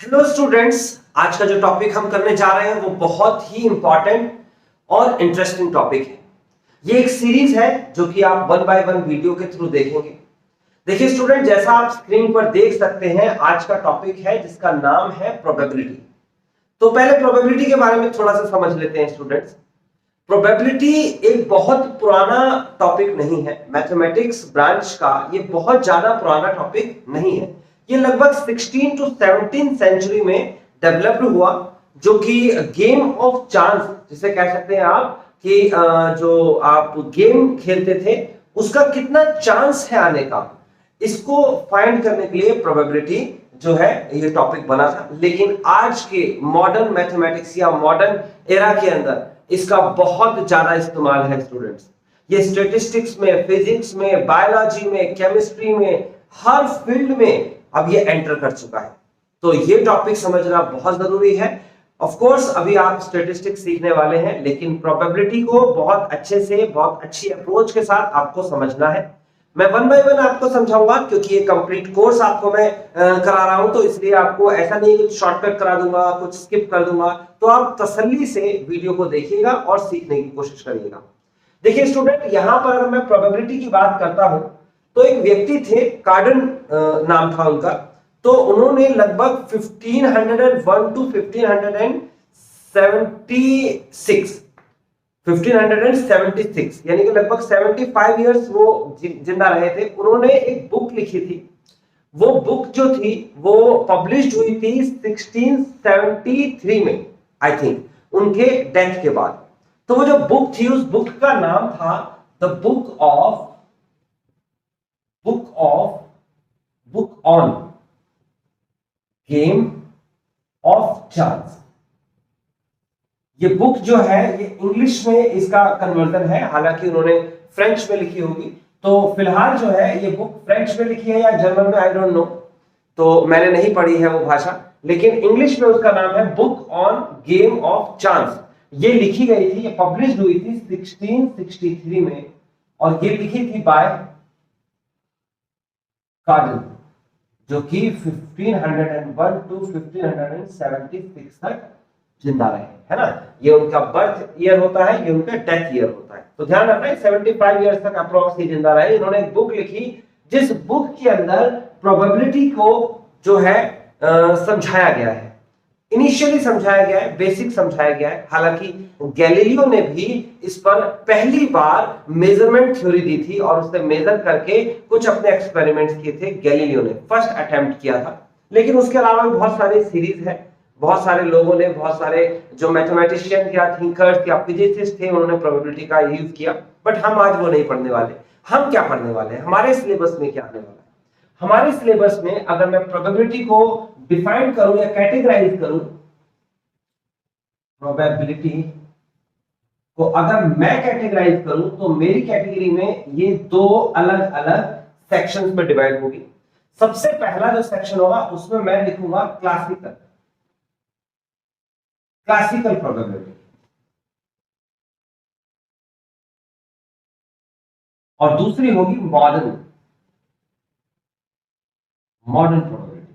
Hello students, आज का जो टॉपिक हम करने जा रहे हैं वो बहुत ही इंपॉर्टेंट और इंटरेस्टिंग टॉपिक है। ये एक सीरीज है जो कि आप वन बाय वन वीडियो के थ्रू देखेंगे। देखिए स्टूडेंट, जैसा आप स्क्रीन पर देख सकते हैं, आज का टॉपिक है जिसका नाम है प्रोबेबिलिटी। तो पहले प्रोबेबिलिटी के बारे में थोड़ा सा समझ लेते हैं स्टूडेंट्स। प्रोबेबिलिटी एक बहुत पुराना टॉपिक नहीं है, मैथमेटिक्स ब्रांच का ये बहुत ज्यादा पुराना टॉपिक नहीं है। ये लगभग 16 टू 17 सेंचुरी में डेवलप्ड हुआ, जो कि गेम ऑफ चांस जिसे कह सकते हैं आप कि जो आप गेम खेलते थे उसका कितना चांस है आने का, इसको फाइंड करने के लिए प्रोबेबिलिटी जो है ये टॉपिक बना था। लेकिन आज के मॉडर्न मैथमेटिक्स या मॉडर्न एरा के अंदर इसका बहुत ज्यादा इस्तेमाल है स्टूडेंट्स। ये स्टैटिस्टिक्स में, फिजिक्स में, बायोलॉजी में, केमिस्ट्री में, हर फील्ड में अब ये एंटर कर चुका है। तो ये टॉपिक समझना बहुत जरूरी है। ऑफ कोर्स अभी आप स्टैटिस्टिक्स सीखने वाले हैं, लेकिन प्रोबेबिलिटी को बहुत अच्छे से, बहुत अच्छी अप्रोच के साथ आपको समझना है। मैं वन बाय वन आपको समझाऊंगा, क्योंकि ये कंप्लीट कोर्स आपको मैं करा रहा हूं, तो इसलिए आपको ऐसा नहीं कि शॉर्टकट करा दूंगा, कुछ स्किप कर दूंगा। तो आप तसल्ली से वीडियो को देखिएगा और सीखने की कोशिश करिएगा। देखिए स्टूडेंट, यहां पर अगर मैं प्रोबेबिलिटी की बात करता हूं तो एक व्यक्ति थे, कार्डन नाम था उनका। तो उन्होंने लगभग 1501 टू 1576 यानी कि लगभग 75 इयर्स वो जिंदा रहे थे। उन्होंने एक बुक लिखी थी। वो बुक जो थी वो पब्लिश हुई थी 1673 में, आई थिंक उनके डेथ के बाद। तो वो जो बुक थी, उस बुक का नाम था the book on game of chance. ये बुक जो है ये इंग्लिश में इसका कन्वर्जन है, हालांकि उन्होंने फ्रेंच में लिखी होगी। तो फिलहाल जो है ये बुक फ्रेंच में लिखी है या जर्मन में, आई डोंट नो, तो मैंने नहीं पढ़ी है वो भाषा, लेकिन इंग्लिश में उसका नाम है book on game of chance. ये लिखी गई थी, ये पब्लिश हुई थी 1663 में, और ये लिखी थी बाय कार्डन, जो कि 1501 टू 1576 तक जिंदा रहे, है ना। ये उनका बर्थ ईयर होता है, ये उनका डेथ ईयर होता है। तो ध्यान रखना, 75 इयर्स तक अप्रोक्स ही जिंदा रहे। इन्होंने एक बुक लिखी जिस बुक के अंदर प्रोबेबिलिटी को जो है समझाया गया है, इनिशियली समझाया गया है, बेसिक समझाया गया है। हालांकि गैलीलियो ने भी इस पर पहली बार मेजरमेंट थ्योरी दी थी और उससे मेजर करके कुछ अपने एक्सपेरिमेंट्स किए थे। गैलीलियो ने फर्स्ट अटेम्प्ट किया था, लेकिन उसके अलावा भी बहुत सारी सीरीज है, बहुत सारे लोगों ने, बहुत सारे जो मैथमेटिशियन या थिंकर्स या फिजिसिस्ट थे, उन्होंने प्रोबेबिलिटी का यूज किया। बट हम आज वो नहीं पढ़ने वाले। हम क्या पढ़ने वाले हैं, हमारे सिलेबस में क्या आने वाला है? हमारे सिलेबस में अगर मैं प्रोबेबिलिटी को डिफाइन करूं या कैटेगराइज करूं, प्रोबेबिलिटी को अगर मैं कैटेगराइज करूं तो मेरी कैटेगरी में ये दो अलग अलग सेक्शंस में डिवाइड होगी। सबसे पहला जो सेक्शन होगा उसमें मैं लिखूंगा क्लासिकल प्रोबेबिलिटी, और दूसरी होगी मॉडर्न प्रोबेबिलिटी।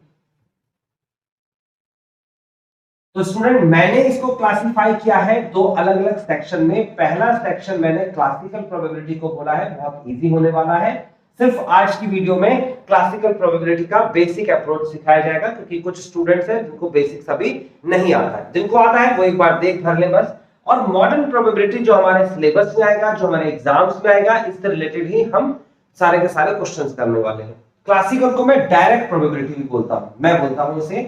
तो स्टूडेंट, मैंने इसको क्लासिफाई किया है दो अलग अलग सेक्शन में। पहला सेक्शन मैंने क्लासिकल प्रोबेबिलिटी को बोला है, बहुत इजी होने वाला है। सिर्फ आज की वीडियो में क्लासिकल प्रोबेबिलिटी का बेसिक अप्रोच सिखाया जाएगा, क्योंकि कुछ स्टूडेंट्स हैं जिनको बेसिक्स अभी नहीं आता है। जिनको आता है वो एक बार देख भर ले बस। और मॉडर्न प्रोबेबिलिटी जो हमारे सिलेबस में आएगा, जो हमारे एग्जाम्स में आएगा, इससे रिलेटेड ही हम सारे के सारे क्वेश्चंस करने वाले हैं। क्लासिकल को मैं डायरेक्ट प्रोबेबिलिटी भी बोलता हूं, मैं बोलता हूं इसे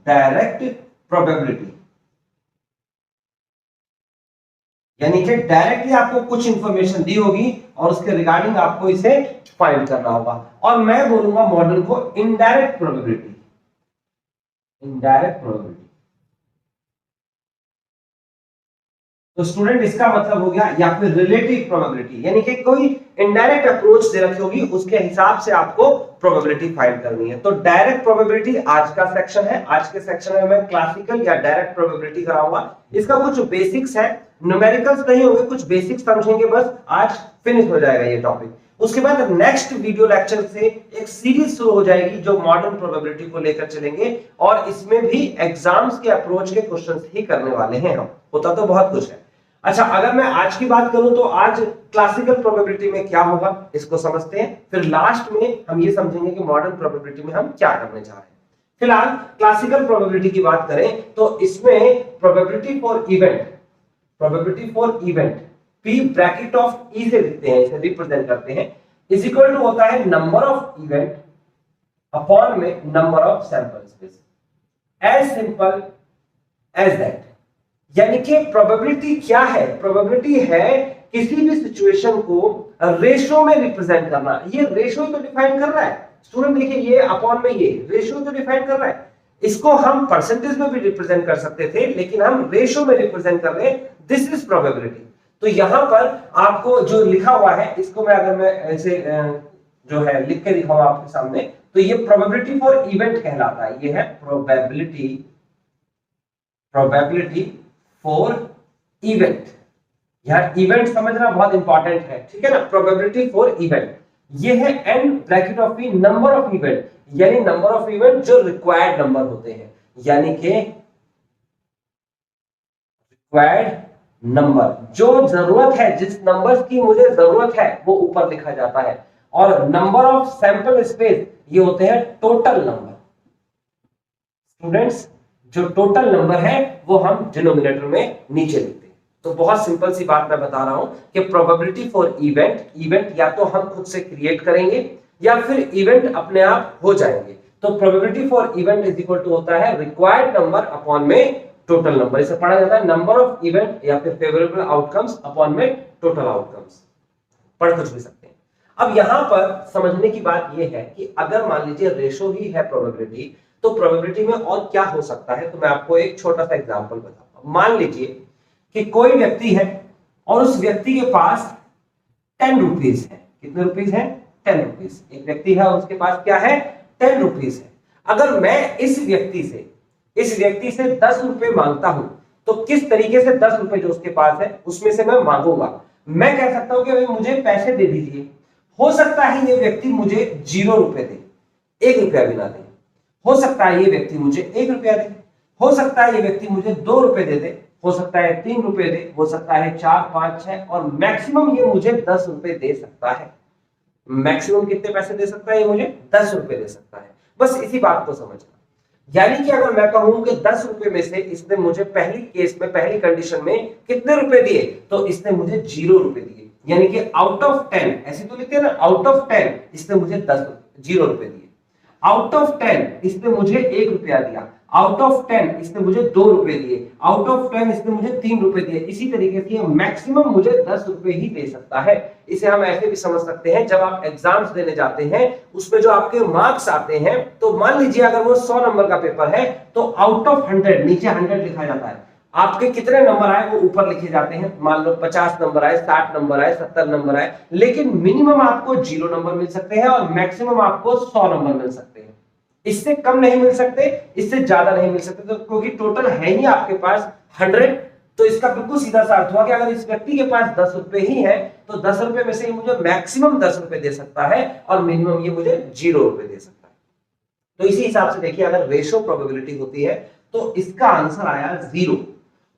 डायरेक्ट प्रोबेबिलिटी, यानी कि डायरेक्टली आपको कुछ इंफॉर्मेशन दी होगी और उसके रिगार्डिंग आपको इसे फाइंड करना होगा। और मैं बोलूंगा मॉडल को इनडायरेक्ट प्रोबेबिलिटी। तो स्टूडेंट, इसका मतलब हो गया या फिर रिलेटिव प्रोबेबिलिटी, यानी कि कोई इनडायरेक्ट अप्रोच दे रखी होगी, उसके हिसाब से आपको प्रोबेबिलिटी फाइंड करनी है। तो डायरेक्ट प्रोबेबिलिटी आज का सेक्शन है। आज के सेक्शन में मैं क्लासिकल या डायरेक्ट प्रोबेबिलिटी कराऊंगा। इसका कुछ बेसिक्स है, न्यूमेरिकल्स नहीं होंगे, कुछ बेसिक्स समझेंगे बस, आज फिनिश हो जाएगा ये टॉपिक। उसके बाद नेक्स्ट वीडियो लेक्चर से एक सीरीज शुरू हो जाएगी जो मॉडर्न प्रोबेबिलिटी को लेकर चलेंगे, और इसमें भी एग्जाम्स के अप्रोच के क्वेश्चंस ही करने वाले हैं हम। होता तो बहुत कुछ है। अच्छा, अगर मैं आज की बात करूं तो आज क्लासिकल प्रोबेबिलिटी में क्या होगा इसको समझते हैं, फिर लास्ट में हम ये समझेंगे कि मॉडर्न प्रोबेबिलिटी में हम क्या करने जा रहे हैं। फिलहाल क्लासिकल प्रोबेबिलिटी की बात करें तो इसमें probability for event P bracket of E से लिखते हैं, इसे रिप्रेजेंट करते हैं, इज इक्वल टू होता है नंबर ऑफ इवेंट अपॉन में number of sample space, as simple as that. यानी कि प्रोबेबिलिटी क्या है? प्रोबेबिलिटी है किसी भी सिचुएशन को रेशो में रिप्रेजेंट करना। ये रेशो तो डिफाइन कर रहा है स्टूडेंट, देखिए ये अपॉन में ये रेशो तो डिफाइन कर रहा है। इसको हम परसेंटेज में भी रिप्रेजेंट कर सकते थे, लेकिन हम रेशो में रिप्रेजेंट कर रहे हैं। This is probability. तो यहां पर आपको जो लिखा हुआ है इसको मैं अगर मैं ऐसे जो है लिख के दिखाऊं आपके सामने, तो ये प्रोबेबिलिटी फॉर इवेंट कहलाता है। ये है प्रोबेबिलिटी फॉर इवेंट। यहां इवेंट समझना बहुत इंपॉर्टेंट है, ठीक है ना। प्रोबेबिलिटी फॉर इवेंट ये है n bracket of p number of event, यानी नंबर ऑफ इवेंट जो रिक्वायर्ड नंबर होते हैं, यानी कि रिक्वायर्ड नंबर, जो जरूरत है, जिस नंबर्स की मुझे जरूरत है वो ऊपर लिखा जाता है। और नंबर ऑफ सैंपल स्पेस ये होते हैं टोटल नंबर। स्टूडेंट्स, जो टोटल नंबर है वो हम डिनोमिनेटर में नीचे लिखते हैं। तो बहुत सिंपल सी बात मैं बता रहा हूं कि प्रोबेबिलिटी फॉर इवेंट या तो हम खुद से क्रिएट करेंगे या फिर इवेंट अपने आप हो जाएंगे। तो probability for event is equal to होता है रिक्वायर्ड नंबर अपॉन में टोटल नंबर। इसे पढ़ा जाता है नंबर ऑफ इवेंट या फिर फेवरेबल आउटकम्स अपॉन में टोटल आउटकम्स। पढ़ कुछ भी सकते हैं। अब यहां पर समझने की बात यह है कि अगर मान लीजिए रेशो ही है प्रोबेबिलिटी, तो प्रोबेबिलिटी में और क्या हो सकता है। तो मैं आपको एक छोटा सा एग्जांपल बताता हूं। मान लीजिए कि कोई व्यक्ति है और उस व्यक्ति के पास 10 रुपीज है। कितने रुपीज है? 10 रुपीज। एक व्यक्ति है और उसके पास क्या है? 10 रुपीज है। अगर मैं इस व्यक्ति से 10 रुपए मांगता हूं, तो किस तरीके से 10 रुपए जो उसके पास है उसमें से मैं मांगूंगा। मैं कह सकता हूं कि भाई मुझे पैसे दे दीजिए। हो सकता है ये व्यक्ति मुझे 0 रुपए दे, 1 रुपया भी ना दे। हो सकता है ये व्यक्ति मुझे 1 रुपया दे। हो सकता है ये व्यक्ति मुझे 2 रुपए दे दे। हो सकता है 3 रुपए दे। हो सकता है 4, 5, 6 और मैक्सिमम ये मुझे 10 रुपए दे सकता है। मैक्सिमम कितने पैसे दे सकता है? ये मुझे 10 रुपए दे सकता है। बस इसी बात को समझना। यानी कि अगर मैं कहूं कि 10 रुपए में से इसने मुझे पहली केस में, पहली कंडीशन में कितने रुपए दिए, तो इसने मुझे 0 रुपए दिए। यानी कि आउट ऑफ 10, ऐसे तो लिखते हैं ना, आउट ऑफ 10 इसने मुझे 0 रुपए दिए। आउट ऑफ 10 इसने मुझे 1 रुपया दिया। आउट ऑफ 10 इसने मुझे 2 रुपए दिए। आउट ऑफ 10 इसने मुझे 3 रुपए दिए। इसी तरीके से मैक्सिमम मुझे 10 रुपए ही दे सकता है। इसे हम ऐसे भी समझ सकते हैं, जब आप एग्जाम्स देने जाते हैं उसमें जो आपके मार्क्स आते हैं, तो मान लीजिए अगर वो 100 नंबर का पेपर है तो आउट ऑफ 100 नीचे 100 लिखा जाता है। आपके कितने नंबर आए वो ऊपर लिखे जाते हैं। मान लो 50 नंबर आए, 60 नंबर आए, 70 नंबर आए, लेकिन मिनिमम आपको 0 नंबर मिल सकते हैं और मैक्सिमम आपको 100 नंबर मिल सकते हैं। इससे कम नहीं मिल सकते, इससे ज्यादा नहीं मिल सकते। तो क्योंकि टोटल है ही आपके पास 100, तो इसका बिल्कुल सीधा सा अर्थ हुआ कि अगर इस व्यक्ति के पास 10 रुपए ही है तो 10 रुपए में से मुझे मैक्सिमम 10 रुपए दे सकता है और मिनिमम ये मुझे 0 रुपए दे सकता है। तो इसी हिसाब से देखिए, अगर रेशो प्रोबेबिलिटी होती है तो इसका आंसर आया 0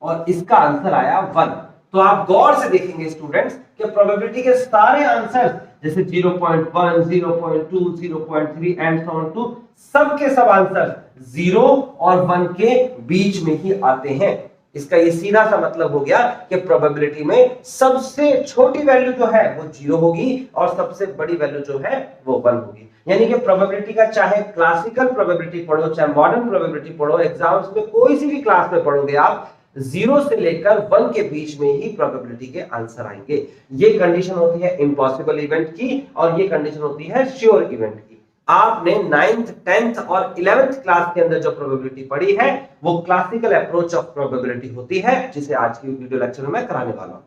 और इसका आंसर आया 1। तो आप गौर से देखेंगे स्टूडेंट्स कि प्रोबेबिलिटी के सारे आंसर जैसे 0.1, 0.2, 0.3 एंड सो ऑन टू, सबके सब आंसर 0 और 1 के बीच में ही आते हैं। इसका ये सीधा सा मतलब हो गया कि प्रोबेबिलिटी में सबसे छोटी वैल्यू जो है वो 0 होगी और सबसे बड़ी वैल्यू जो है वो 1 होगी। यानी कि प्रोबेबिलिटी का चाहे क्लासिकल प्रोबेबिलिटी पढ़ो, चाहे मॉडर्न प्रोबेबिलिटी पढ़ो, एग्जाम्स में कोई सी भी क्लास में पढ़ोगे आप, 0 से लेकर 1 के बीच में ही प्रोबेबिलिटी के आंसर आएंगे। ये कंडीशन होती है इम्पॉसिबल इवेंट की और ये कंडीशन होती है श्योर इवेंट की। आपने 9th, 10th और 11th क्लास के अंदर जो प्रोबेबिलिटी पढ़ी है वो क्लासिकल अप्रोच ऑफ प्रोबेबिलिटी होती है, जिसे आज की वीडियो लेक्चर में मैं कराने वाला हूं।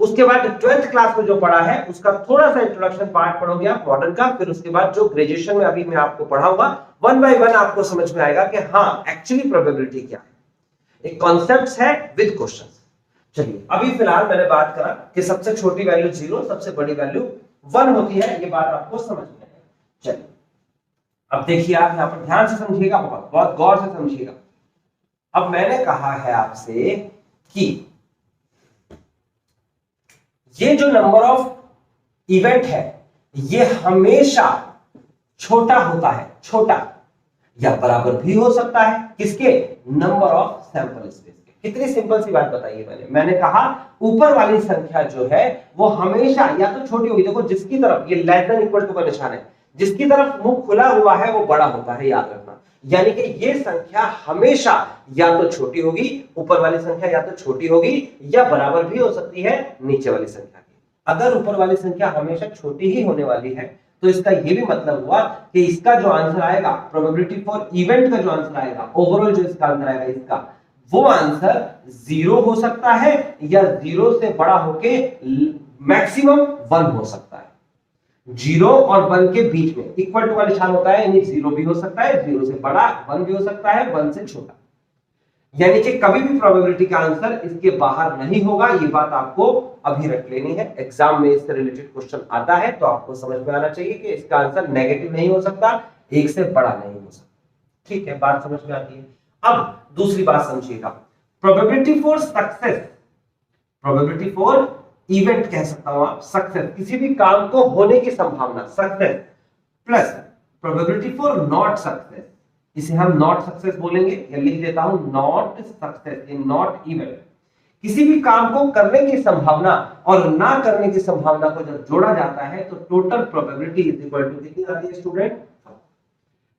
उसके बाद 12th क्लास में जो पढ़ा है उसका थोड़ा सा इंट्रोडक्शन पार्ट पढ़ोगे आप मॉडर्न का। फिर उसके बाद जो ग्रेजुएशन में अभी मैं आपको पढ़ाऊंगा, 1 बाय 1 आपको समझ में आएगा कि हाँ एक्चुअली प्रोबेबिलिटी क्या है। एक कॉन्सेप्ट्स है विद क्वेश्चंस। चलिए, अभी फिलहाल मैंने बात करा कि सबसे छोटी वैल्यू 0, सबसे बड़ी वैल्यू 1 होती है, ये बात आपको समझ में आएगी। चलिए अब देखिए, आप यहां पर ध्यान से समझिएगा, बहुत बहुत गौर से समझिएगा। अब मैंने कहा है आपसे कि ये जो नंबर ऑफ इवेंट है ये हमेशा छोटा होता है, छोटा या बराबर भी हो सकता है किसके, नंबर ऑफ सैंपल स्पेस के। कितनी सिंपल सी बात बताइए, मैंने कहा ऊपर वाली संख्या जो है वो हमेशा या तो छोटी होगी, देखो जिसकी तरफ ये लेस देन इक्वल टू का निशान है, जिसकी तरफ मुंह खुला हुआ है वो बड़ा होता है, याद रखना। यानी कि ये संख्या हमेशा या तो छोटी होगी, ऊपर वाली संख्या या तो छोटी होगी या बराबर भी हो सकती है नीचे वाली संख्या की। अगर ऊपर वाली संख्या हमेशा छोटी ही होने वाली है तो इसका यह भी मतलब हुआ कि इसका जो आंसर आएगा, प्रोबेबिलिटी फॉर इवेंट का जो आंसर आएगा, ओवरऑल जो इसका आंसर आएगा इसका, वो आंसर 0 हो सकता है या 0 से बड़ा होके मैक्सिमम 1 हो सकता है। 0 और 1 के बीच में इक्वल टू का निशान होता है, यानी 0 भी हो सकता है, 0 से बड़ा, 1 भी हो सकता है, 1 से छोटा। यानी कि कभी भी प्रोबेबिलिटी का आंसर इसके बाहर नहीं होगा, ये बात आपको अभी रख लेनी है। एग्जाम में इससे रिलेटेड क्वेश्चन आता है तो आपको समझ में आना चाहिए कि इसका आंसर नेगेटिव नहीं हो सकता, 1 से बड़ा नहीं हो सकता। ठीक है, बात समझ में आती है। अब दूसरी बात समझिएगा, probability for success, probability for event कह सकता हूं आप, सक्सेस किसी भी काम को होने की संभावना, success plus probability for not success, इसे हम नॉट सक्सेस बोलेंगे, या लिख देता हूं not success, in not event. किसी भी काम को करने की संभावना और ना करने की संभावना को जब जोड़ा जाता है तो total probability is equal to कितनी आती है स्टूडेंट।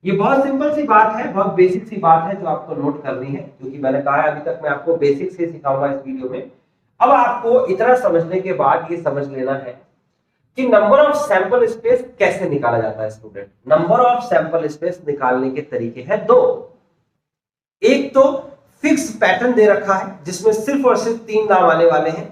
ये बहुत सिंपल सी बात है, बहुत बेसिक सी बात है जो आपको नोट करनी है, क्योंकि मैंने कहा है अभी तक मैं आपको बेसिक से सिखाऊंगा इस वीडियो में। अब आपको इतना समझने के बाद ये समझ लेना है कि नंबर ऑफ सैंपल स्पेस कैसे निकाला जाता है student. Number of sample space निकालने के तरीके हैं 2। एक तो फिक्स पैटर्न दे रखा है जिसमें सिर्फ और सिर्फ 3 नाम आने वाले हैं।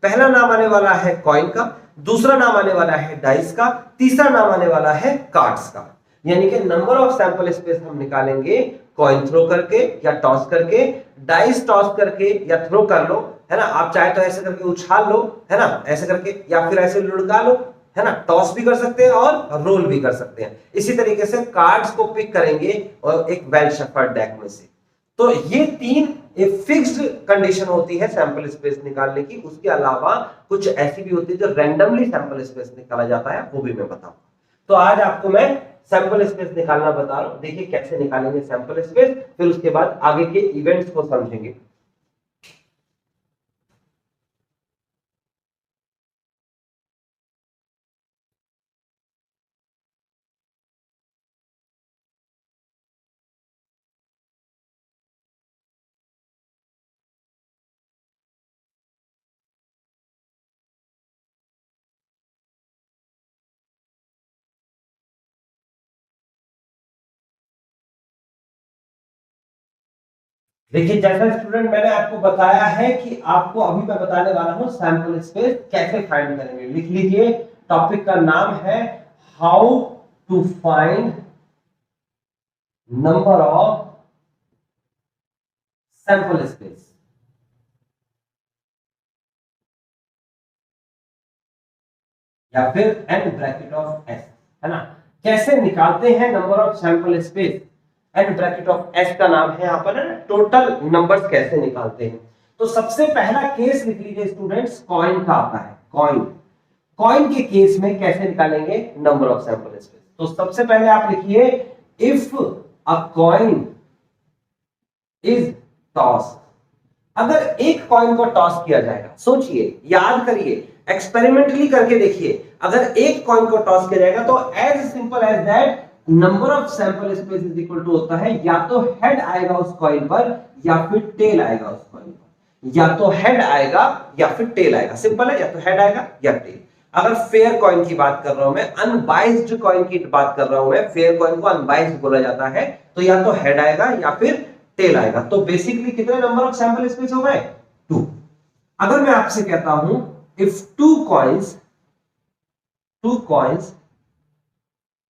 पहला नाम आने वाला है कॉइन का, दूसरा नाम आने वाला है डाइस का, तीसरा नाम आने वाला है कार्ड्स का। यानी कि नंबर ऑफ सैंपल स्पेस हम निकालेंगे कॉइन थ्रो करके या टॉस करके, डाइस टॉस करके या थ्रो कर लो, है ना, आप चाहे तो ऐसे करके उछाल लो, है ना, ऐसे करके, या फिर ऐसे लुढ़का लो, है ना, टॉस भी कर सकते हैं और रोल भी कर सकते हैं। इसी तरीके से कार्ड्स को पिक करेंगे और एक वेल शफल्ड डेक में से। तो ये 3 एक फिक्स्ड कंडीशन होती है सैंपल स्पेस निकालने की। उसके अलावा कुछ ऐसी भी होती है जो रैंडमली सैंपल स्पेस निकाला जाता है, वो भी मैं बताऊंगा। तो आज आपको मैं सैंपल स्पेस निकालना बता रहा हूं, देखिए कैसे निकालेंगे सैंपल स्पेस, फिर उसके बाद आगे के इवेंट्स को समझेंगे। देखिए जैसा स्टूडेंट मैंने आपको बताया है कि आपको अभी मैं बताने वाला हूं सैंपल स्पेस कैसे फाइंड करेंगे। लिख लीजिए, टॉपिक का नाम है how to find number of sample space. या फिर एन ब्रैकेट ऑफ एस, है ना, कैसे निकालते हैं number of sample space. N bracket of S का नाम है यहाँ पर टोटल नंबर्स कैसे निकालते हैं। तो सबसे पहला केस लिख लीजिए स्टूडेंट्स, कॉइन का आता है। कॉइन, कॉइन के केस में कैसे निकालेंगे नंबर ऑफ सैंपल स्पेस। तो सबसे पहले आप लिखिए, if a coin is toss. अगर एक कॉइन को टॉस किया जाएगा, सोचिए, याद करिए, एक्सपेरिमेंटली करके देखिए, अगर एक कॉइन को टॉस किया जाएगा तो as simple as that number of sample space is equal to होता है या तो हेड आएगा उस कॉइन पर या फिर टेल आएगा उस कॉइन पर। या तो हेड आएगा या फिर टेल आएगा, सिंपल है, या तो हेड आएगा या टेल। अगर फेयर कॉइन की बात कर रहा हूं मैं, अनबाइज्ड कॉइन की बात कर रहा हूं मैं, फेयर कॉइन को अनबाइज्ड बोला जाता है, तो या तो हेड आएगा या फिर टेल आएगा। तो बेसिकली कितने नंबर ऑफ सैंपल स्पेस हो गए, 2। अगर मैं आपसे कहता हूं if two coins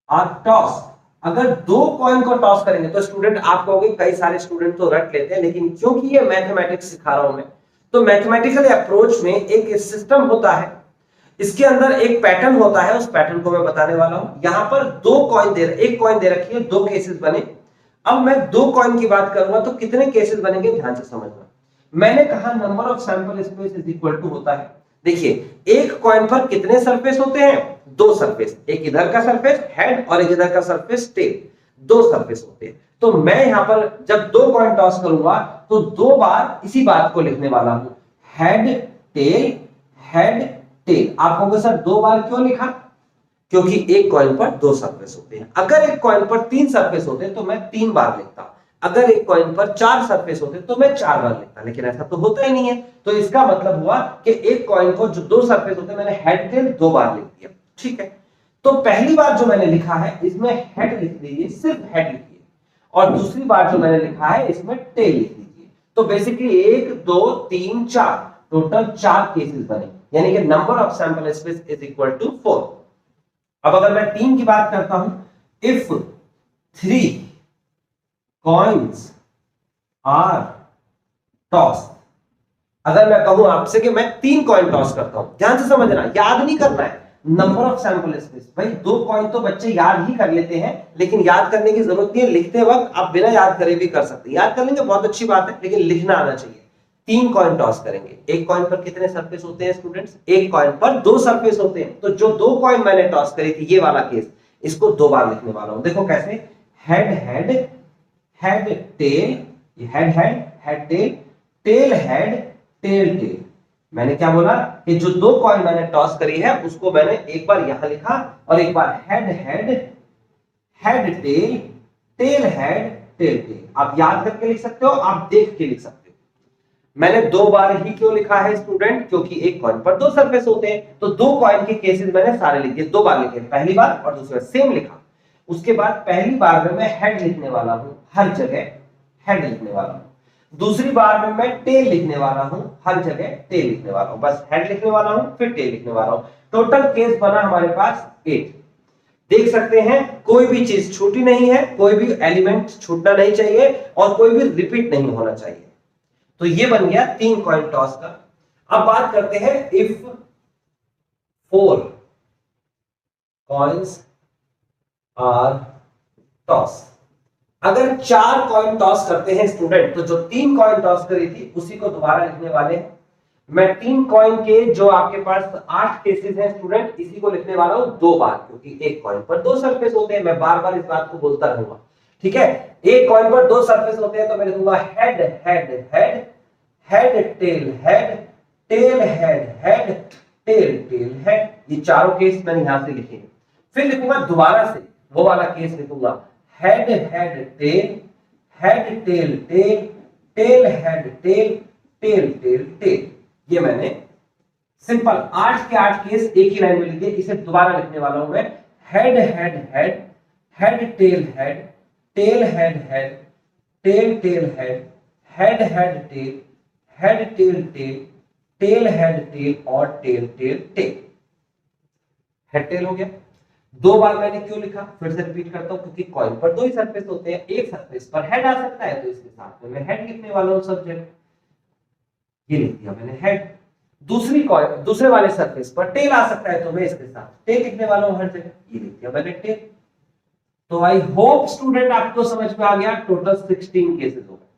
are toss, अगर 2 कॉइन को टॉस करेंगे, तो स्टूडेंट आप कहोगे कई सारे स्टूडेंट तो रट लेते हैं, लेकिन क्योंकि ये मैथमेटिक्स सिखा रहा हूं मैं, तो मैथमेटिकल अप्रोच में एक सिस्टम होता है। इसके अंदर एक पैटर्न होता है, उस पैटर्न को मैं बताने वाला हूं। यहां पर दो कॉइन एक कॉइन दे रखी है, दो केसेस बने। अब मैं दो कॉइन की बात करूंगा तो कितने केसेस बनेंगे ध्यान से समझना। मैंने कहा number of sample space is equal to होता है, देखिए एक कॉइन पर कितने सरफेस होते हैं, दो सरफेस, एक इधर का सरफेस हेड और एक इधर का सरफेस टेल, दो सरफेस होते हैं। तो मैं यहां पर जब दो कॉइन टॉस करूंगा तो दो बार इसी बात को लिखने वाला हूं, हेड टेल हेड टेल। आप कहोगे सर दो बार क्यों लिखा, क्योंकि एक कॉइन पर दो सरफेस होते हैं। अगर एक कॉइन पर तीन सरफेस होते तो मैं तीन बार लिखता, अगर एक कॉइन पर चार सरफेस होते तो मैं चार बार लिखता, लेकिन ऐसा तो होता ही नहीं है। तो इसका मतलब हुआ कि एक कॉइन को जो दो सरफेस होते हैं मैंने हेड टेल दो बार लिख दिया, ठीक है। तो पहली बार जो मैंने लिखा है इसमें हेड लिख दीजिए, सिर्फ हेड लिखिए, और दूसरी बार जो मैंने लिखा है इसमें टेल लिख दीजिए। तो बेसिकली 1 2 3 4 टोटल 4 केसेस बने, यानी कि number of sample space is equal to 4। अब अगर मैं 3 की बात करता हूं, इफ 3 कॉइन्स आर टॉस, अगर मैं कहूं आपसे कि मैं 3 कॉइन टॉस करता हूं, ध्यान से समझना, याद नहीं करना है नंबर ऑफ सैंपल स्पेस। भाई दो कॉइन तो बच्चे याद ही कर लेते हैं, लेकिन याद करने की जरूरत नहीं है, लिखते वक्त आप बिना याद करे भी कर सकते हैं। याद कर लेंगे बहुत अच्छी बात है, लेकिन लिखना आना चाहिए। 3 कॉइन टॉस करेंगे, एक कॉइन पर कितने सरफेस होते हैं स्टूडेंट्स, एक कॉइन पर दो सरफेस होते हैं। तो जो दो कॉइन मैंने टॉस करी थी, ये वाला केस, इसको दो बार लिखने वाला हूं। देखो कैसे, head head head tail, head head head tail, tail head tail tail. मैंने क्या बोला कि जो दो कॉइन मैंने टॉस करी है उसको मैंने एक बार यहां लिखा और एक बार head head head tail tail head tail tail. आप याद करके लिख सकते हो, आप देख के लिख सकते हो। मैंने दो बार ही क्यों लिखा है स्टूडेंट, क्योंकि एक कॉइन पर दो सरफेस होते हैं। तो दो कॉइन के केसेस मैंने सारे लिखे, दो बार लिखे, पहली बार और दूसरी बार सेम लिखा। उसके बाद पहली बार में मैं हेड लिखने वाला हूं, हर जगह हेड लिखने वाला हूं। दूसरी बार में मैं टेल लिखने वाला हूं, हर जगह टेल लिखने वाला हूं। बस हेड लिखने वाला हूं फिर टेल लिखने वाला हूं। टोटल केस बना हमारे पास 8। देख सकते हैं कोई भी चीज छूटी नहीं है, कोई भी एलिमेंट छूटना नहीं चाहिए और कोई भी रिपीट नहीं होना चाहिए। तो ये बन गया 3 कॉइन टॉस का। अब बात करते हैं इफ 4 कॉइन्स आर टॉस। अगर 4 कॉइन टॉस करते हैं स्टूडेंट, तो जो 3 कॉइन टॉस करी थी उसी को दोबारा लिखने वाले हैं। मैं 3 कॉइन के जो आपके पास 8 केसेस हैं स्टूडेंट, इसी को लिखने वाला हूं दो बार, क्योंकि एक कॉइन पर दो सरफेस होते हैं। मैं बार बार इस बात को बोलता रहूंगा, ठीक है। एक कॉइन पर दो सरफेस होते हैं तो मैं लिखूंगा head head head head tail head tail head head tail tail head. ये चारों केस मैंने यहां से लिखे। फिर लिखूंगा दोबारा से वो वाला केस लिखूंगा, head head tail head tail tail tail head tail tail tail tail. ये मैंने सिंपल 8 के 8 केस एक ही लाइन में लिखे। इसे दोबारा लिखने वाला हूं मैं, head head head head tail head tail head head tail tail head head head tail head tail tail tail head tail और tail tail tail. Head tail हो गया। दो बार मैंने क्यों लिखा, फिर से रिपीट करता हूं, क्योंकि कॉइन पर दो ही सरफेस होते हैं, एक सरफेस पर हेड आ सकता है, तो इसके साथ में मैं हेड लिखने वाला हूं सब्जेक्ट, ये लिख दिया मैंने हेड। दूसरी कॉइन दूसरे वाले सरफेस पर टेल आ सकता है, तो मैं इसके साथ टेल लिखने वाला हूं हर जगह, ये लिख दिया मैंने टेल। तो आई होप स्टूडेंट आपको समझ में आ गया। टोटल 16 केसेस हो गए।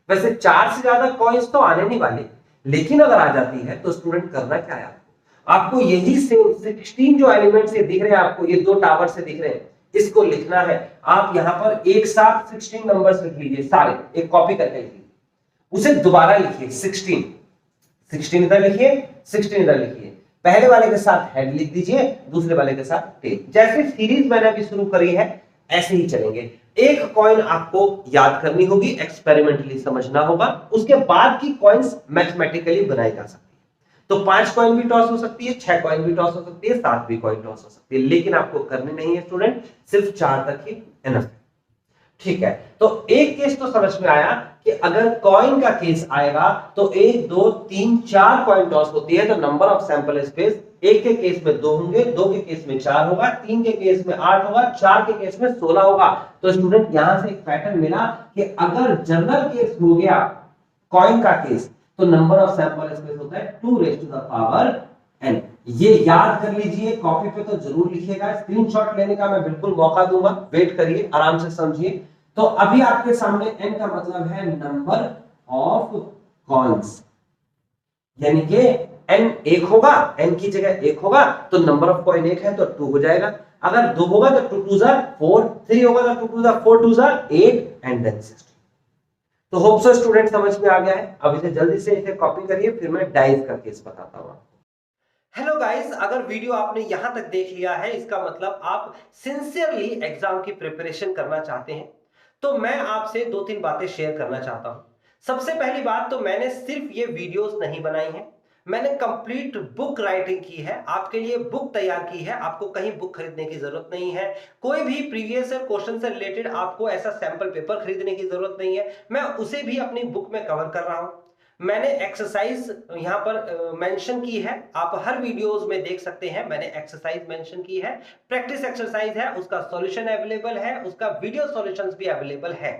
वैसे 4 से ज्यादा कॉइन्स तो आने नहीं वाले, लेकिन अगर आ जाती है तो स्टूडेंट करना क्या है, आपको यही सेम 16 जो एलिमेंट्स ये दिख रहे हैं आपको, ये दो टावर से दिख रहे हैं, इसको लिखना है। आप यहां पर एक साथ 16 नंबर्स लिख लीजिए, सारे एक कॉपी करके लिखिए, उसे दोबारा लिखिए 16 इधर लिखिए, 16 इधर लिखिए। पहले वाले के साथ हेड लिख दीजिए, दूसरे वाले के साथ टेल। जैसे सीरीज मैंने अभी शुरू करी है ऐसे ही चलेंगे। एक कॉइन आपको याद करनी होगी, एक्सपेरिमेंटली समझना होगा, उसके बाद की कॉइन्स मैथमेटिकली बनाई जा सकती है। तो 5 कॉइन भी टॉस हो सकती है, 6 कॉइन भी टॉस हो सकती है, 7 भी कॉइन टॉस हो सकती है, लेकिन आपको करनी नहीं है स्टूडेंट, सिर्फ 4 तक ही इनफ है, ठीक है। तो एक केस तो समझ में आया कि अगर कॉइन का केस आएगा तो 1 2 3 4 कॉइन टॉस होती है, तो नंबर ऑफ सैंपल स्पेस एक के केस में 2 होंगे, 2 के केस में 4 होगा, 3 के केस में 8 होगा, 4 के केस में 16 होगा। तो स्टूडेंट यहां से एक पैटर्न मिला कि अगर जनरल केस हो गया कॉइन का केस, तो नंबर ऑफ सैंपल स्पेस होता है 2 raised to the power n। ये याद कर लीजिए, कॉपी पे तो जरूर लिखिएगा, स्क्रीनशॉट लेने का मैं बिल्कुल मौका दूंगा, वेट करिए, आराम से समझिए। तो अभी आपके सामने n का मतलब है नंबर ऑफ कॉइन्स, यानी कि n एक होगा, n की जगह एक होगा तो नंबर ऑफ कॉइन एक है तो 2 हो जाएगा, अगर 2 होगा तो 2 2 4, 3 होगा तो 2 2 4 2 8 एंड देन 16। तो होप सो स्टूडेंट समझ में आ गया है। अब इसे जल्दी से इसे कॉपी करिए, फिर मैं डाइव करके इस बताता हूं। हेलो गाइस, अगर वीडियो आपने यहां तक देख लिया है इसका मतलब आप सिंसियरली एग्जाम की प्रिपरेशन करना चाहते हैं। तो मैं आपसे 2-3 बातें शेयर करना चाहता हूं। सबसे पहली बात, तो मैंने सिर्फ ये वीडियोस नहीं बनाई हैं, मैंने कंप्लीट बुक राइटिंग की है, आपके लिए बुक तैयार की है। आपको कहीं बुक खरीदने की जरूरत नहीं है, कोई भी प्रीवियस ईयर क्वेश्चन से रिलेटेड आपको ऐसा सैंपल पेपर खरीदने की जरूरत नहीं है, मैं उसे भी अपनी बुक में कवर कर रहा हूं। मैंने एक्सरसाइज यहां पर मेंशन की है, आप हर वीडियोस में देख सकते हैं, मैंने एक्सरसाइज मेंशन की है, प्रैक्टिस एक्सरसाइज है, उसका सॉल्यूशन अवेलेबल है, उसका वीडियो सॉल्यूशंस भी अवेलेबल है।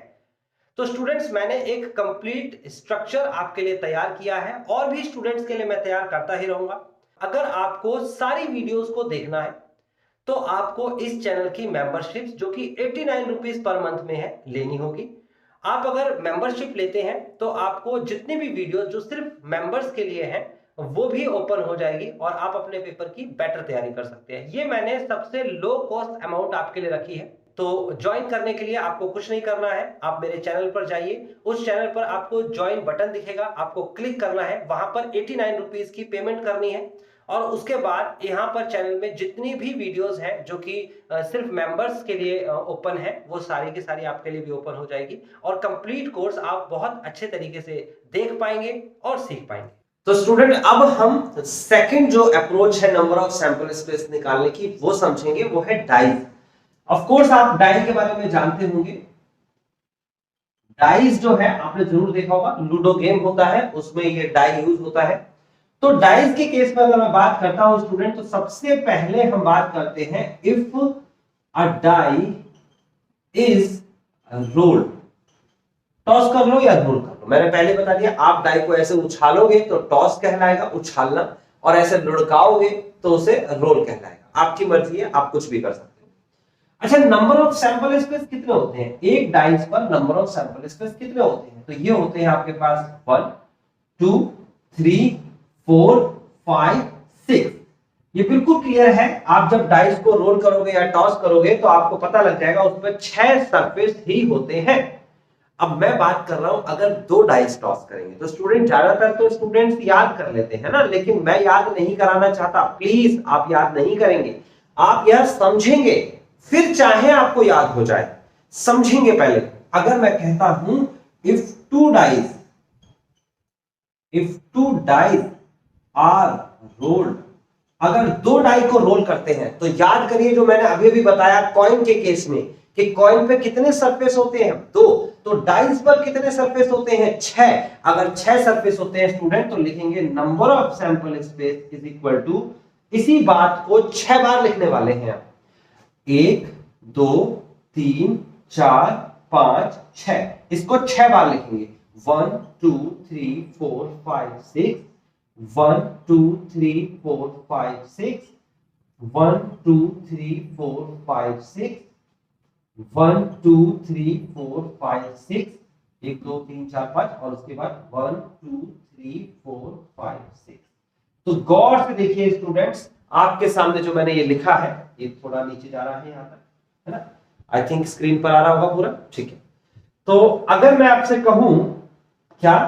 तो स्टूडेंट्स, मैंने एक कंप्लीट स्ट्रक्चर आपके लिए तैयार किया है और भी स्टूडेंट्स के लिए मैं तैयार करता ही रहूंगा। अगर आपको सारी वीडियोस को देखना है तो आपको इस चैनल की मेंबरशिप, जो कि 89 रुपीज पर मंथ में है, लेनी होगी। आप अगर मेंबरशिप लेते हैं तो आपको जितनी भी वीडियो जो सिर्फ मेंबर्स के लिए हैं वो भी ओपन हो जाएगी और आप अपने पेपर की बेटर तैयारी कर सकते हैं। ये मैंने सबसे लो कॉस्ट अमाउंट आपके लिए रखी है। तो ज्वाइन करने के लिए आपको कुछ नहीं करना है, आप मेरे चैनल पर जाइए, उस चैनल पर आपको ज्वाइन बटन दिखेगा, आपको क्लिक करना है, वहां पर 89 रुपीज की पेमेंट करनी है और उसके बाद यहां पर चैनल में जितनी भी वीडियोस हैं जो कि सिर्फ मेंबर्स के लिए ओपन है, वो सारी की सारी आपके लिए भी ओपन हो जाएगी और कंप्लीट कोर्स आप बहुत अच्छे तरीके से देख पाएंगे और सीख पाएंगे। तो स्टूडेंट, अब हम सेकंड जो अप्रोच है नंबर ऑफ सैंपल स्पेस निकालने की वो समझेंगे, वो है डाइस। ऑफ कोर्स आप डाइस के बारे में जानते होंगे। डाइस जो है आपने जरूर देखा होगा, लूडो गेम होता है, उसमें ये डाई यूज होता है। तो डाइस के केस में अगर मैं बात करता हूं स्टूडेंट, तो सबसे पहले हम बात करते हैं if a die is rolled. Toss कर लो या रोल कर लो, मैंने पहले बता दिया, आप डाई को ऐसे उछालोगे तो टॉस कहलाएगा, उछालना, और ऐसे लुढ़काओगे तो उसे रोल कहलाएगा। आपकी मर्जी है, आप कुछ भी कर सकते हो। अच्छा, नंबर ऑफ सैंपल स्पेस कितने होते हैं एक डाइस पर? नंबर ऑफ सैंपल स्पेस कितने होते हैं? तो ये होते हैं आपके पास 1 2 3 4 5 6। ये बिल्कुल क्लियर है। आप जब डाइस को रोल करोगे या टॉस करोगे तो आपको पता लग जाएगा उसमें 6 सरफेस ही होते हैं। अब मैं बात कर रहा हूं अगर 2 डाइस टॉस करेंगे तो स्टूडेंट, ज्यादातर तो स्टूडेंट्स याद कर लेते हैं ना, लेकिन मैं याद नहीं कराना चाहता। प्लीज, आप याद नहीं करेंगे, आप यह समझेंगे, फिर चाहे आपको याद हो जाए। समझेंगे पहले। अगर मैं कहता हूं if two dice are rolled, अगर 2 डाई को रोल करते हैं तो याद करिए जो मैंने अभी भी बताया कॉइन के केस में, कि कॉइन पे कितने सरफेस होते हैं? 2। तो डाइस पर कितने सरफेस होते हैं? 6। अगर 6 सरफेस होते हैं स्टूडेंट, तो लिखेंगे number of sample space is equal to, इसी बात को 6 बार लिखने वाले हैं। 1 2 3 4 5 6, इसको 6 बार लिखेंगे। 1 2 3 4 5 6, 1 2 3 4 5 6, 1 2 3 4 5 6, 1 2 3 4 5 6, 1 2 3 4 5, और उसके बाद 1 2 3 4 5 6। तो गौर से देखिए स्टूडेंट्स, आपके सामने जो मैंने ये लिखा है, ये थोड़ा नीचे जा रहा है, यहां तक है ना, आई थिंक स्क्रीन पर आ रहा होगा पूरा, ठीक है। तो अगर मैं आपसे कहूं क्या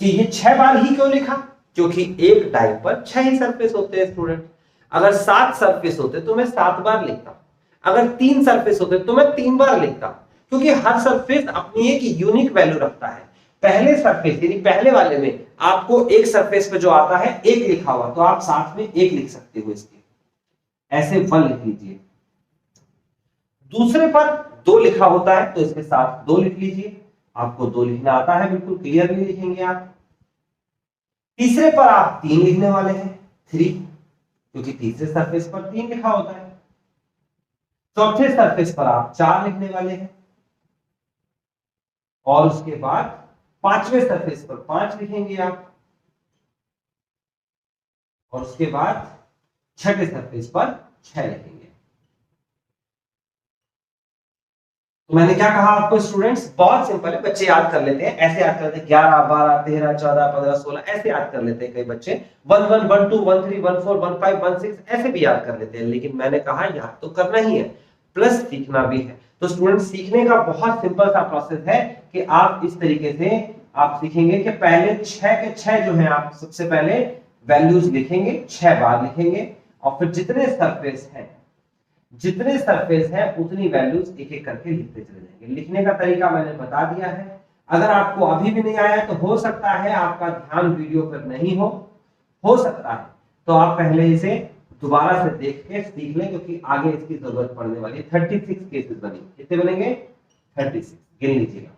कि ये 6 बार ही क्यों लिखा? क्योंकि एक डाई पर 6 ही सरफेस होते हैं स्टूडेंट। अगर 7 सरफेस होते तो मैं 7 बार लिखता, अगर 3 सरफेस होते तो मैं 3 बार लिखता, क्योंकि हर सरफेस अपनी एक यूनिक वैल्यू रखता है। पहले सरफेस यानी पहले वाले में आपको एक सरफेस पे जो आता है 1 लिखा हुआ, तो आप साथ में 1 लिख सकते हो, इसके ऐसे 1 लिख लीजिए। दूसरे पर 2 लिखा होता है तो इसके साथ 2 लिख लीजिए, आपको 2 लिखना आता है, बिल्कुल क्लियरली लिखेंगे आप। तीसरे पर आप 3 लिखने वाले हैं, 3, क्योंकि तीसरे सरफेस पर 3 लिखा होता है। चौथे सरफेस पर आप 4 लिखने वाले हैं, और उसके बाद पांचवें सरफेस पर 5 लिखेंगे आप, और उसके बाद छठे सरफेस पर 6 लिखेंगे। तो मैंने क्या कहा आपको स्टूडेंट्स, बहुत सिंपल है, बच्चे याद कर लेते हैं, ऐसे याद करते हैं 11 12 13 14 15 16 ऐसे याद कर लेते हैं कई बच्चे, 1 1 1 2 1 3 1 4 1 5 1 6 ऐसे भी याद कर लेते हैं। लेकिन मैंने कहा याद तो करना ही है, प्लस सीखना भी है। तो स्टूडेंट सीखने का बहुत सिंपल सा प्रोसेस है कि आप इस तरीके से आप सीखेंगे कि पहले 6 के 6 जो है आप सबसे पहले वैल्यूज लिखेंगे, 6 बार लिखेंगे, और फिर जितने सरफेस है उतनी वैल्यूज एक एक करके लिखते चले जाएंगे। लिखने का तरीका मैंने बता दिया है। अगर आपको अभी भी नहीं आया तो हो सकता है आपका ध्यान वीडियो पर नहीं हो सकता है तो आप पहले इसे दोबारा से देख के सीख लें, क्योंकि आगे इसकी जरूरत पड़ने वाली है। 36 केसेस बनेंगे। कितने बनेंगे? 36। गिन लीजिएगा।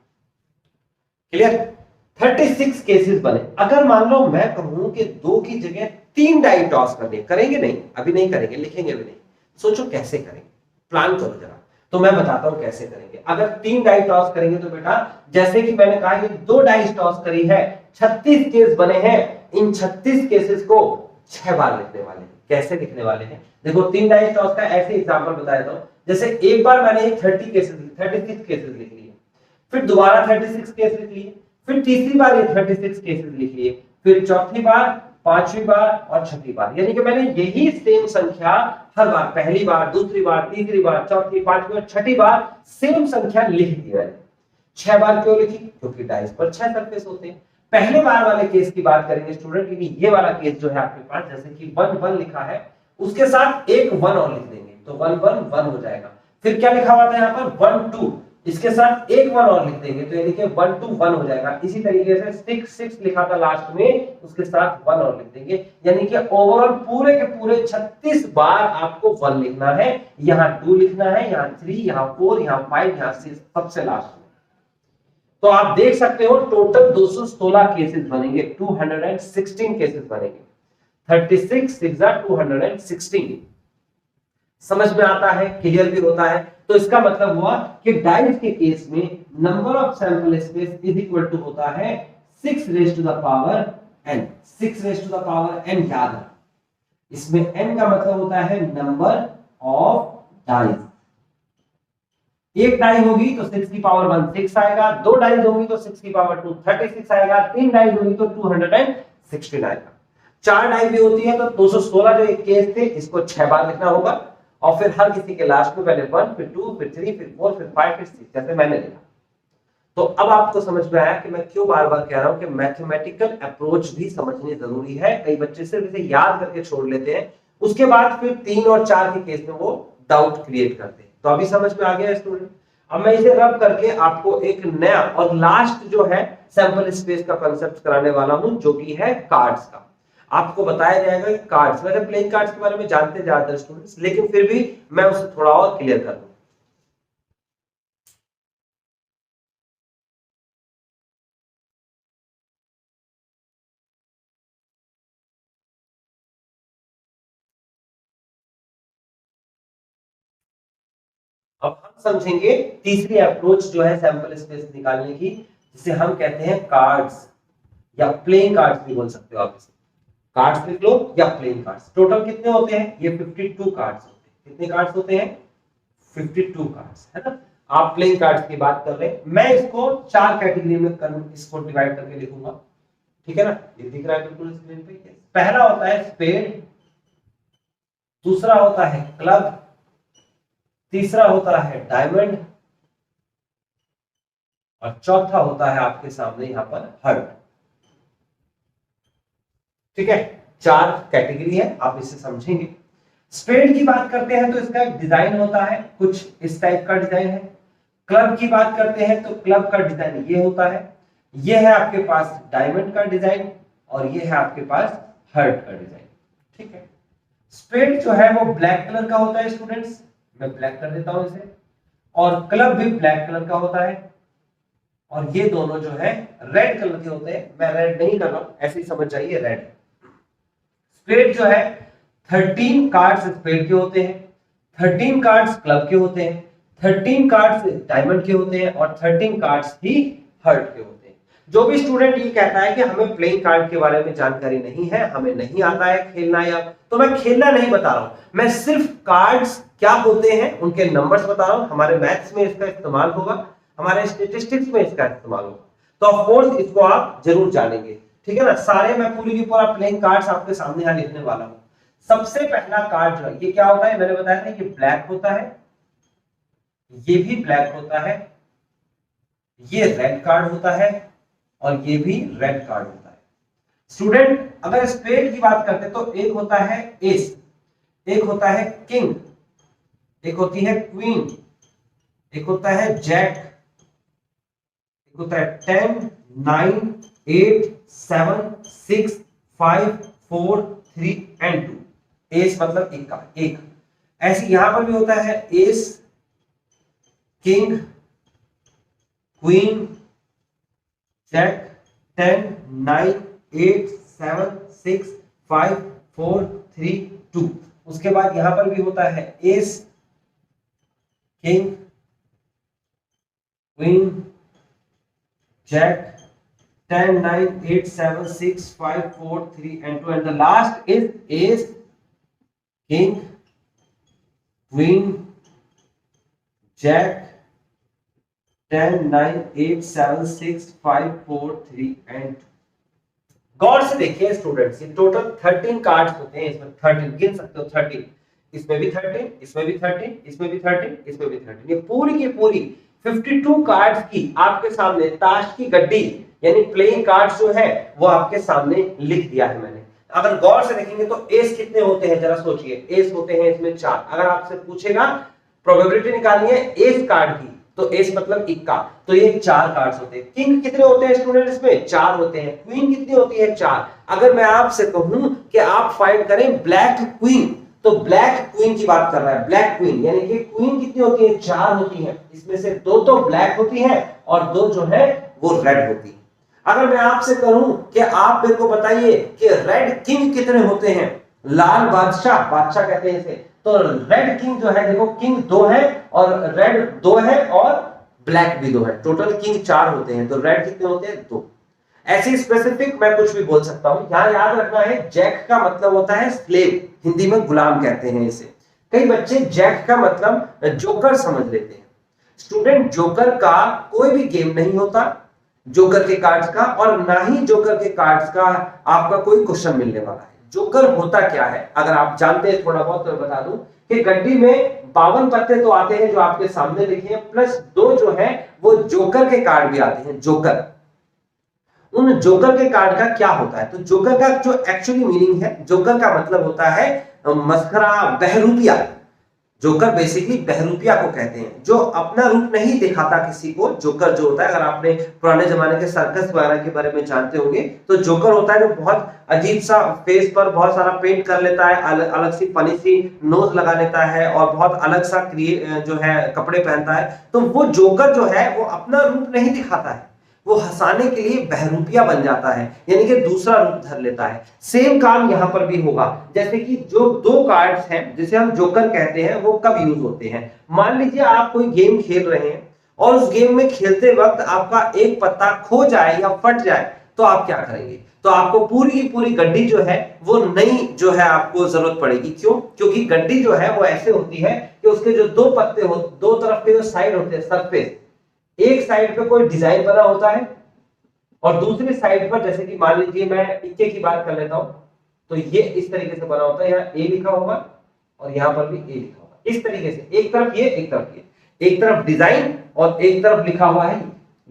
क्लियर? 36 केसेस बने। अगर मान लो मैं कहूं कि 2 की जगह 3 डाई टॉस करने, करेंगे नहीं, अभी नहीं करेंगे, लिखेंगे भी नहीं, सोचो कैसे करेंगे, प्लान करो जरा। तो मैं बताता हूं कैसे करेंगे। अगर 3 डाई टॉस करेंगे तो बेटा, जैसे कि मैंने कहा ये 2 डाई टॉस करी है, 36 केस बने हैं। इन 36 केसेस को 6 बार लिखने वाले हैं। कैसे लिखने वाले हैं देखो, 3 डाई टॉस का ऐसे एग्जांपल बता देता हूं। जैसे एक बार मैंने 36 केसेस लिख लिए, फिर दोबारा 36 केस लिख लिए, फिर तीसरी बार ये 36 केसेस लिख लिए, फिर चौथी बार, पांचवी बार और छठी बार। यानी कि मैंने यही सेम संख्या हर बार, पहली बार, दूसरी बार, तीसरी बार, चौथी, पांचवी और छठी बार सेम संख्या लिख दी मैंने। 6 बार क्यों लिखी? क्योंकि डाइस पर 6 सरफेस होते हैं। पहले बार वाले केस की बात करेंगे स्टूडेंट, क्योंकि ये वाला केस जो है आपके पास, जैसे कि 1 1 लिखा है, उसके साथ एक 1 और लिख देंगे तो 1 1 1 हो जाएगा। फिर क्या लिखा हुआ था यहाँ पर? 1 2, इसके साथ एक 1 और लिख देंगे तो यानी कि 1 2 1 हो जाएगा। इसी तरीके से 6 6 लिखा था लास्ट में, उसके साथ 1 और लिख देंगे। यानी कि ओवरऑल पूरे के पूरे 36 बार आपको 1 लिखना है। यहाँ 2 लिखना है, यहाँ 3, यहाँ 4, यहाँ 5, यहाँ 6, सबसे लास्ट में। तो आप देख सकते हो टोटल 216 केसेस बनेंगे, 216 केसेस बनेंगे। 36 6 216। समझ में आता है? क्लियर भी होता है? तो इसका मतलब हुआ कि डाइस के केस में number of sample space is equal to होता है 6 raise to the power n। 6 raise to the power n याद है, इसमें n का मतलब होता है नंबर ऑफ डाइस। एक डाई होगी तो 6 की पावर 1 6 आएगा, 2 डाइस होगी तो 6 की पावर 2 36 आएगा, 3 डाइस होगी तो 216 आएगा। 4 डाई भी होती है तो 216 जो एक केस थे इसको 6 बार लिखना होगा, और फिर हर किसी के लास्ट में पहले 1, फिर 2, फिर 3, फिर 4, फिर 5, फिर 6, जैसे मैंने लिखा। तो अब आपको समझ में आया कि मैं क्यों बार बार कह रहा हूं कि मैथमेटिकल अप्रोच भी समझनी जरूरी है। कई बच्चे सिर्फ इसे याद करके छोड़ लेते हैं, उसके बाद फिर 3 और 4 के केस में वो डाउट क्रिएट करते हैं। तो अभी समझ में आ गया स्टूडेंट? अब मैं इसे रब करके आपको एक नया और लास्ट जो है सैंपल स्पेस का कंसेप्ट कराने वाला हूं, जो कि है कार्ड्स का। आपको बताया जाएगा कि कार्ड्स, वैसे प्लेइंग कार्ड्स के बारे में जानते ज्यादातर स्टूडेंट्स, लेकिन फिर भी मैं उसे थोड़ा और क्लियर कर दूं। अब हम समझेंगे तीसरी अप्रोच जो है सैंपल स्पेस निकालने की, जिसे हम कहते हैं कार्ड्स या प्लेइंग कार्ड्स भी बोल सकते हो आप इसे। कार्ड्स लिख लो या प्लेइंग कार्ड्स। टोटल कितने होते हैं? ये 52 कार्ड्स होते हैं। कितने कार्ड्स होते हैं? 52 कार्ड्स, है ना। आप प्लेइंग कार्ड्स की बात कर रहे हैं। मैं इसको 4 कैटेगरी में इसको डिवाइड करके लिखूंगा, ठीक है ना। ये दिख रहा है बिल्कुल स्क्रीन पे। पहला होता है स्पेड, दूसरा होता है क्लब, तीसरा होता है डायमंड, और चौथा होता है आपके सामने यहां पर हर्ट। ठीक है, 4 कैटेगरी है, आप इसे समझेंगे। स्पेड की बात करते हैं तो इसका एक डिजाइन होता है, कुछ इस टाइप का डिजाइन है। क्लब की बात करते हैं तो क्लब का डिजाइन ये होता है। ये है आपके पास डायमंड का डिजाइन, और ये है आपके पास हर्ट का डिजाइन। ठीक है, स्पेड जो है वो ब्लैक कलर का होता है स्टूडेंट्स, मैं ब्लैक कर देता हूं इसे, और क्लब भी ब्लैक कलर का होता है, और ये दोनों जो है रेड कलर के होते हैं। मैं रेड नहीं कर रहा हूं, ऐसे ही समझ जाइए रेड। स्पेड जो है 13 कार्ड्स स्पेड के होते हैं, 13 कार्ड्स क्लब के होते हैं, 13 कार्ड्स डायमंड के होते हैं, और 13 कार्ड्स ही हर्ट के होते हैं। जो भी स्टूडेंट ये कहता है कि हमें प्लेइंग कार्ड के बारे में जानकारी नहीं है, हमें नहीं आता है खेलना, या तो मैं खेलना नहीं बता रहा हूं, मैं सिर्फ कार्ड्स क्या होते हैं उनके नंबर्स बता रहा हूं। हमारे मैथ्स में इसका इस्तेमाल होगा, हमारे स्टैटिस्टिक्स में इसका इस्तेमाल होगा, तो ऑफ कोर्स इसको आप जरूर जानेंगे, ठीक है ना। सारे मैं पूरी की पूरा प्लेइंग कार्ड्स आपके सामने यहां लिखने वाला हूं। सबसे पहला कार्ड जो है ये क्या होता है, मैंने बताया था ये ब्लैक होता है, ये भी ब्लैक होता है, ये रेड कार्ड होता है और ये भी रेड कार्ड होता है। स्टूडेंट अगर स्पेड की बात करते हैं तो एक होता है एस, एक होता है किंग, एक होती है क्वीन, एक होता है जैक, एक होता है 10 9 8 7 6 5 4 3 एंड 2। एस मतलब एक का एक। ऐसे यहां पर भी होता है एस, किंग, क्वीन, जैक, 10 9 8 7 6 5 4 3 2। उसके बाद यहां पर भी होता है S, king, queen, Jack, 10 9 8 7 6 5 4 3 and 2 and the last is ace, king, queen, jack, 10 9 8 7 6 5 4 3 and 2। गौर से देखिए स्टूडेंट्स, ये टोटल 13 कार्ड्स होते हैं, इसमें 13 गिन सकते हो, 13, इसमें भी 13, इसमें भी 13, इसमें भी 13, इसमें भी 13, ये पूरी की पूरी 52 कार्ड्स की आपके सामने ताश की गड्डी यानी प्लेइंग कार्ड्स जो है वो आपके सामने लिख दिया है मैंने। अगर गौर से देखेंगे तो एस कितने होते हैं जरा सोचिए, एस होते हैं इसमें 4। अगर आपसे पूछेगा प्रोबेबिलिटी निकालनी है एस कार्ड की तो एस मतलब इक्का, तो ये 4 कार्ड्स होते हैं। किंग कितने होते हैं स्टूडेंट, इसमें 4 होते हैं। क्वीन कितनी होती है, 4। अगर मैं आपसे कहूं कि आप फाइंड करें ब्लैक क्वीन, तो ब्लैक क्वीन की बात कर रहा है, ब्लैक क्वीन यानी कि क्वीन कितनी होती है, 4 होती है। इसमें से 2 तो ब्लैक होती है और 2 जो है वो रेड होती है। अगर मैं आपसे कहूं कि आप मेरे को बताइए कि रेड किंग कितने होते हैं, लाल बादशाह, बादशाह कहते हैं इसे, तो रेड किंग जो है देखो, किंग 2 है और रेड 2 है और ब्लैक भी 2 है, टोटल किंग 4 होते हैं, तो रेड कितने होते हैं, 2। ऐसी स्पेसिफिक मैं कुछ भी बोल सकता हूं। यहां याद रखना है जैक का मतलब होता है स्लेव, हिंदी में गुलाम कहते हैं इसे। कई बच्चे जैक का मतलब जोकर समझ लेते हैं। स्टूडेंट जोकर का कोई भी गेम नहीं होता जोकर के कार्ड्स का, और ना ही जोकर के कार्ड्स का आपका कोई क्वेश्चन मिलने वाला है। जोकर होता क्या है, अगर आप जानते हैं थोड़ा बहुत तो बता दूं कि गड्डी में 52 पत्ते तो आते हैं जो आपके सामने लिखे हैं, प्लस 2 जो है वो जोकर के कार्ड भी आते हैं। जोकर, उन जोकर के कार्ड का क्या होता है, तो जोकर का जो एक्चुअली मीनिंग है, जोकर का मतलब होता है मस्खरा, बहरूपिया। जोकर बेसिकली बहरूपिया को कहते हैं, जो अपना रूप नहीं दिखाता किसी को। जोकर जो होता है, अगर आपने पुराने जमाने के सर्कस वगैरह के बारे में जानते होंगे तो जोकर होता है जो बहुत अजीब सा फेस पर बहुत सारा पेंट कर लेता है, अलग सी फनी सी नोज लगा लेता है और बहुत अलग सा जो है कपड़े पहनता है। तो वो जोकर जो है वो अपना रूप नहीं दिखाता है, वो हंसाने के लिए बहरूपिया बन जाता है, यानी कि दूसरा रूप धर लेता है। सेम काम यहां पर भी होगा, जैसे कि जो 2 कार्ड्स हैं जिसे हम जोकर कहते हैं वो कब यूज होते हैं। मान लीजिए आप कोई गेम खेल रहे हैं और उस गेम में खेलते वक्त आपका एक पत्ता खो जाए या फट जाए तो आप क्या करेंगे, तो आपको पूरी की पूरी गड्डी जो है वो नई जो है आपको जरूरत पड़ेगी। क्यों, क्योंकि गड्डी जो है वो ऐसे होती है कि उसके जो 2 पत्ते हो, 2 तरफ के जो साइड होते हैं सरफेस, एक साइड पे कोई डिजाइन बना होता है और दूसरी साइड पर, जैसे कि मान लीजिए मैं इक्के की बात कर लेता हूं, तो ये इस तरीके से बना होता है, यहाँ ए लिखा होगा और यहां पर भी ए लिखा होगा, इस तरीके से, एक तरफ ये एक तरफ ये, एक तरफ डिजाइन और एक तरफ लिखा हुआ है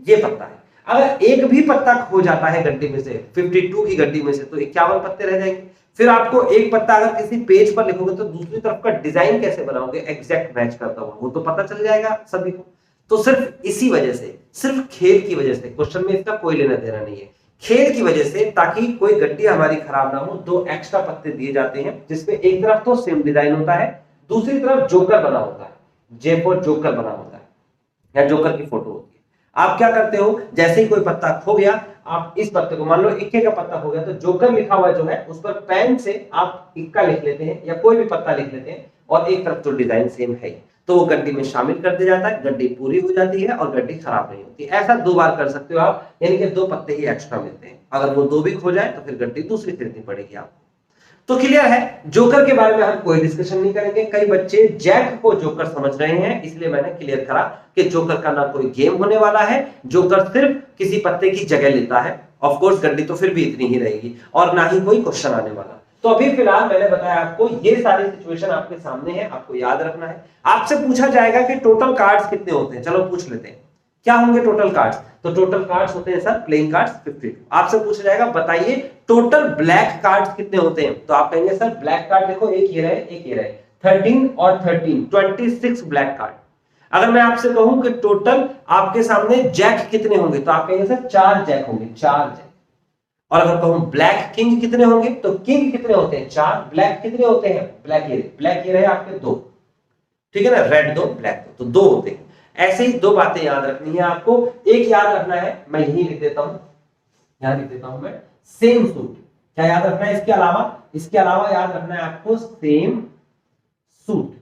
ये पत्ता है। अगर एक भी पत्ता खो जाता है गड्डी में से, 52 की गड्डी में से, तो 51 पत्ते रह जाएंगे। फिर आपको एक पत्ता अगर किसी पेज पर लिखोगे तो दूसरी तरफ का डिजाइन कैसे बनाओगे एग्जैक्ट मैच करता हुआ, वो तो पता चल जाएगा सभी को। तो सिर्फ इसी वजह से, सिर्फ खेल की वजह से, क्वेश्चन में इसका कोई लेना देना नहीं है, खेल की वजह से, ताकि कोई गड्डी हमारी खराब ना हो, 2 एक्स्ट्रा पत्ते दिए जाते हैं जिसमें एक तरफ तो सेम डिजाइन होता है, दूसरी तरफ जोकर बना होता है, जे फॉर जोकर बना होता है या जोकर की फोटो होती है। आप क्या करते हो, जैसे ही कोई पत्ता खो गया, आप इस पत्ते को, मान लो इक्के का पत्ता हो गया, तो जोकर लिखा हुआ जो है उस पर पेन से आप इक्का लिख लेते हैं या कोई भी पत्ता लिख लेते हैं और एक तरफ तो डिजाइन सेम है, तो वो गड्डी में शामिल कर दिया जाता है, गड्डी पूरी हो जाती है और गड्डी खराब नहीं होती। ऐसा 2 बार कर सकते हो आप, यानी कि 2 पत्ते ही एक्स्ट्रा मिलते हैं। अगर वो 2 भी खो जाए तो फिर गड्डी दूसरी खरीदनी पड़ेगी आपको। तो क्लियर है, जोकर के बारे में हम कोई डिस्कशन नहीं करेंगे। कई बच्चे जैक को जोकर समझ रहे हैं, इसलिए मैंने क्लियर करा कि जोकर का ना कोई गेम होने वाला है, जोकर सिर्फ किसी पत्ते की जगह लेता है। ऑफ कोर्स गड्डी तो फिर भी इतनी ही रहेगी और ना ही कोई क्वेश्चन आने वाला। तो अभी फिलहाल मैंने बताया आपको, ये सारी सिचुएशन आपके सामने है, आपको याद रखना है। आपसे पूछा जाएगा कि टोटल कार्ड्स कितने होते हैं, चलो पूछ लेते हैं क्या होंगे टोटल कार्ड्स। तो टोटल कार्ड्स होते हैं सर प्लेइंग कार्ड्स 52। आपसे पूछा जाएगा बताइए टोटल ब्लैक कार्ड्स कितने होते हैं, तो आप कहेंगे सर ब्लैक कार्ड देखो एक ये रहे एक ये रहे, 13 और 13 26 ब्लैक कार्ड। अगर मैं आपसे कहूं कि टोटल आपके सामने जैक कितने होंगे, तो आप कहेंगे सर 4 जैक होंगे, 4 जैक। और अगर कहूं ब्लैक किंग कितने होंगे, तो किंग कितने होते हैं 4, ब्लैक कितने होते हैं, ब्लैक ये रहे आपके 2, ठीक है ना, रेड 2 ब्लैक 2, तो 2 होते हैं। ऐसे ही 2 बातें याद रखनी है आपको। एक याद रखना है, मैं यही लिख देता हूं, यहां लिख देता हूं मैं, सेम सूट। क्या याद रखना है इसके अलावा याद रखना है आपको सेम सूट,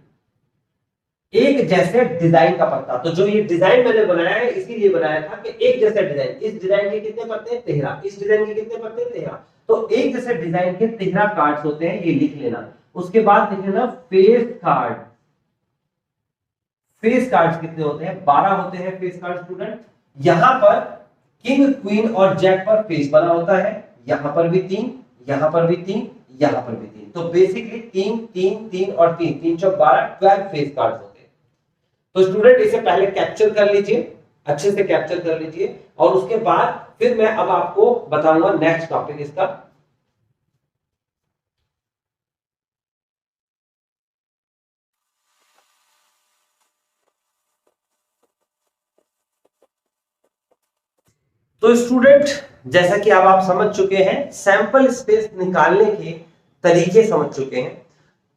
एक जैसे डिजाइन का पत्ता। तो जो ये डिजाइन मैंने बनाया है इसीलिए बनाया था कि एक जैसे डिजाइन, इस डिजाइन के कितने पत्ते हैं 13, इस डिजाइन के कितने पत्ते हैं 13, तो एक जैसे डिजाइन के 13 कार्ड्स होते हैं, ये लिख लेना। उसके बाद लिख लेना फेस कार्ड। फेस कार्ड्स कितने होते हैं, 12 होते हैं फेस कार्ड स्टूडेंट। यहां पर किंग क्वीन और जैक पर फेस बना होता है, यहां पर भी 3, यहां पर भी 3, यहां पर भी 3, तो बेसिकली 3 3 3 और 3 3 चौक 12, 12 फेस कार्ड्स होते हैं। तो स्टूडेंट इसे पहले कैप्चर कर लीजिए, अच्छे से कैप्चर कर लीजिए, और उसके बाद फिर मैं अब आपको बताऊंगा नेक्स्ट टॉपिक इसका। तो स्टूडेंट जैसा कि अब आप समझ चुके हैं, सैंपल स्पेस निकालने के तरीके समझ चुके हैं,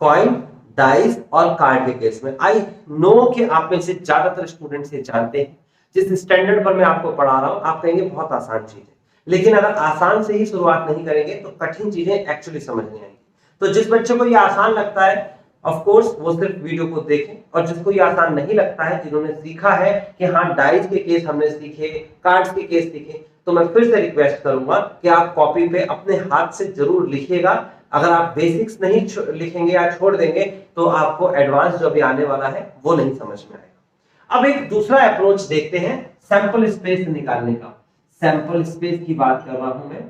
कॉइन, डाइस और कार्ड के केस में। आई नो कि आप में से ज्यादातर स्टूडेंट्स ये जानते हैं, जिस स्टैंडर्ड पर मैं आपको पढ़ा रहा हूं आप कहेंगे बहुत आसान चीज है, लेकिन अगर आसान से ही शुरुआत नहीं करेंगे तो कठिन चीजें एक्चुअली समझ नहीं आएंगी। तो जिस बच्चे को ये आसान लगता है ऑफ कोर्स वो सिर्फ वीडियो को देखें, और जिसको ये आसान नहीं लगता है, जिन्होंने सीखा है कि हाँ डाइस के केस हमने सीखे, कार्ड्स के केस सीखे, तो मैं फिर से रिक्वेस्ट करूंगा कि आप कॉपी पे अपने हाथ से जरूर लिखिएगा। अगर आप बेसिक्स नहीं लिखेंगे या छोड़ देंगे तो आपको एडवांस जो अभी आने वाला है वो नहीं समझ में आएगा। अब एक दूसरा अप्रोच देखते हैं सैंपल स्पेस निकालने का। सैंपल स्पेस की बात कर रहा हूं मैं,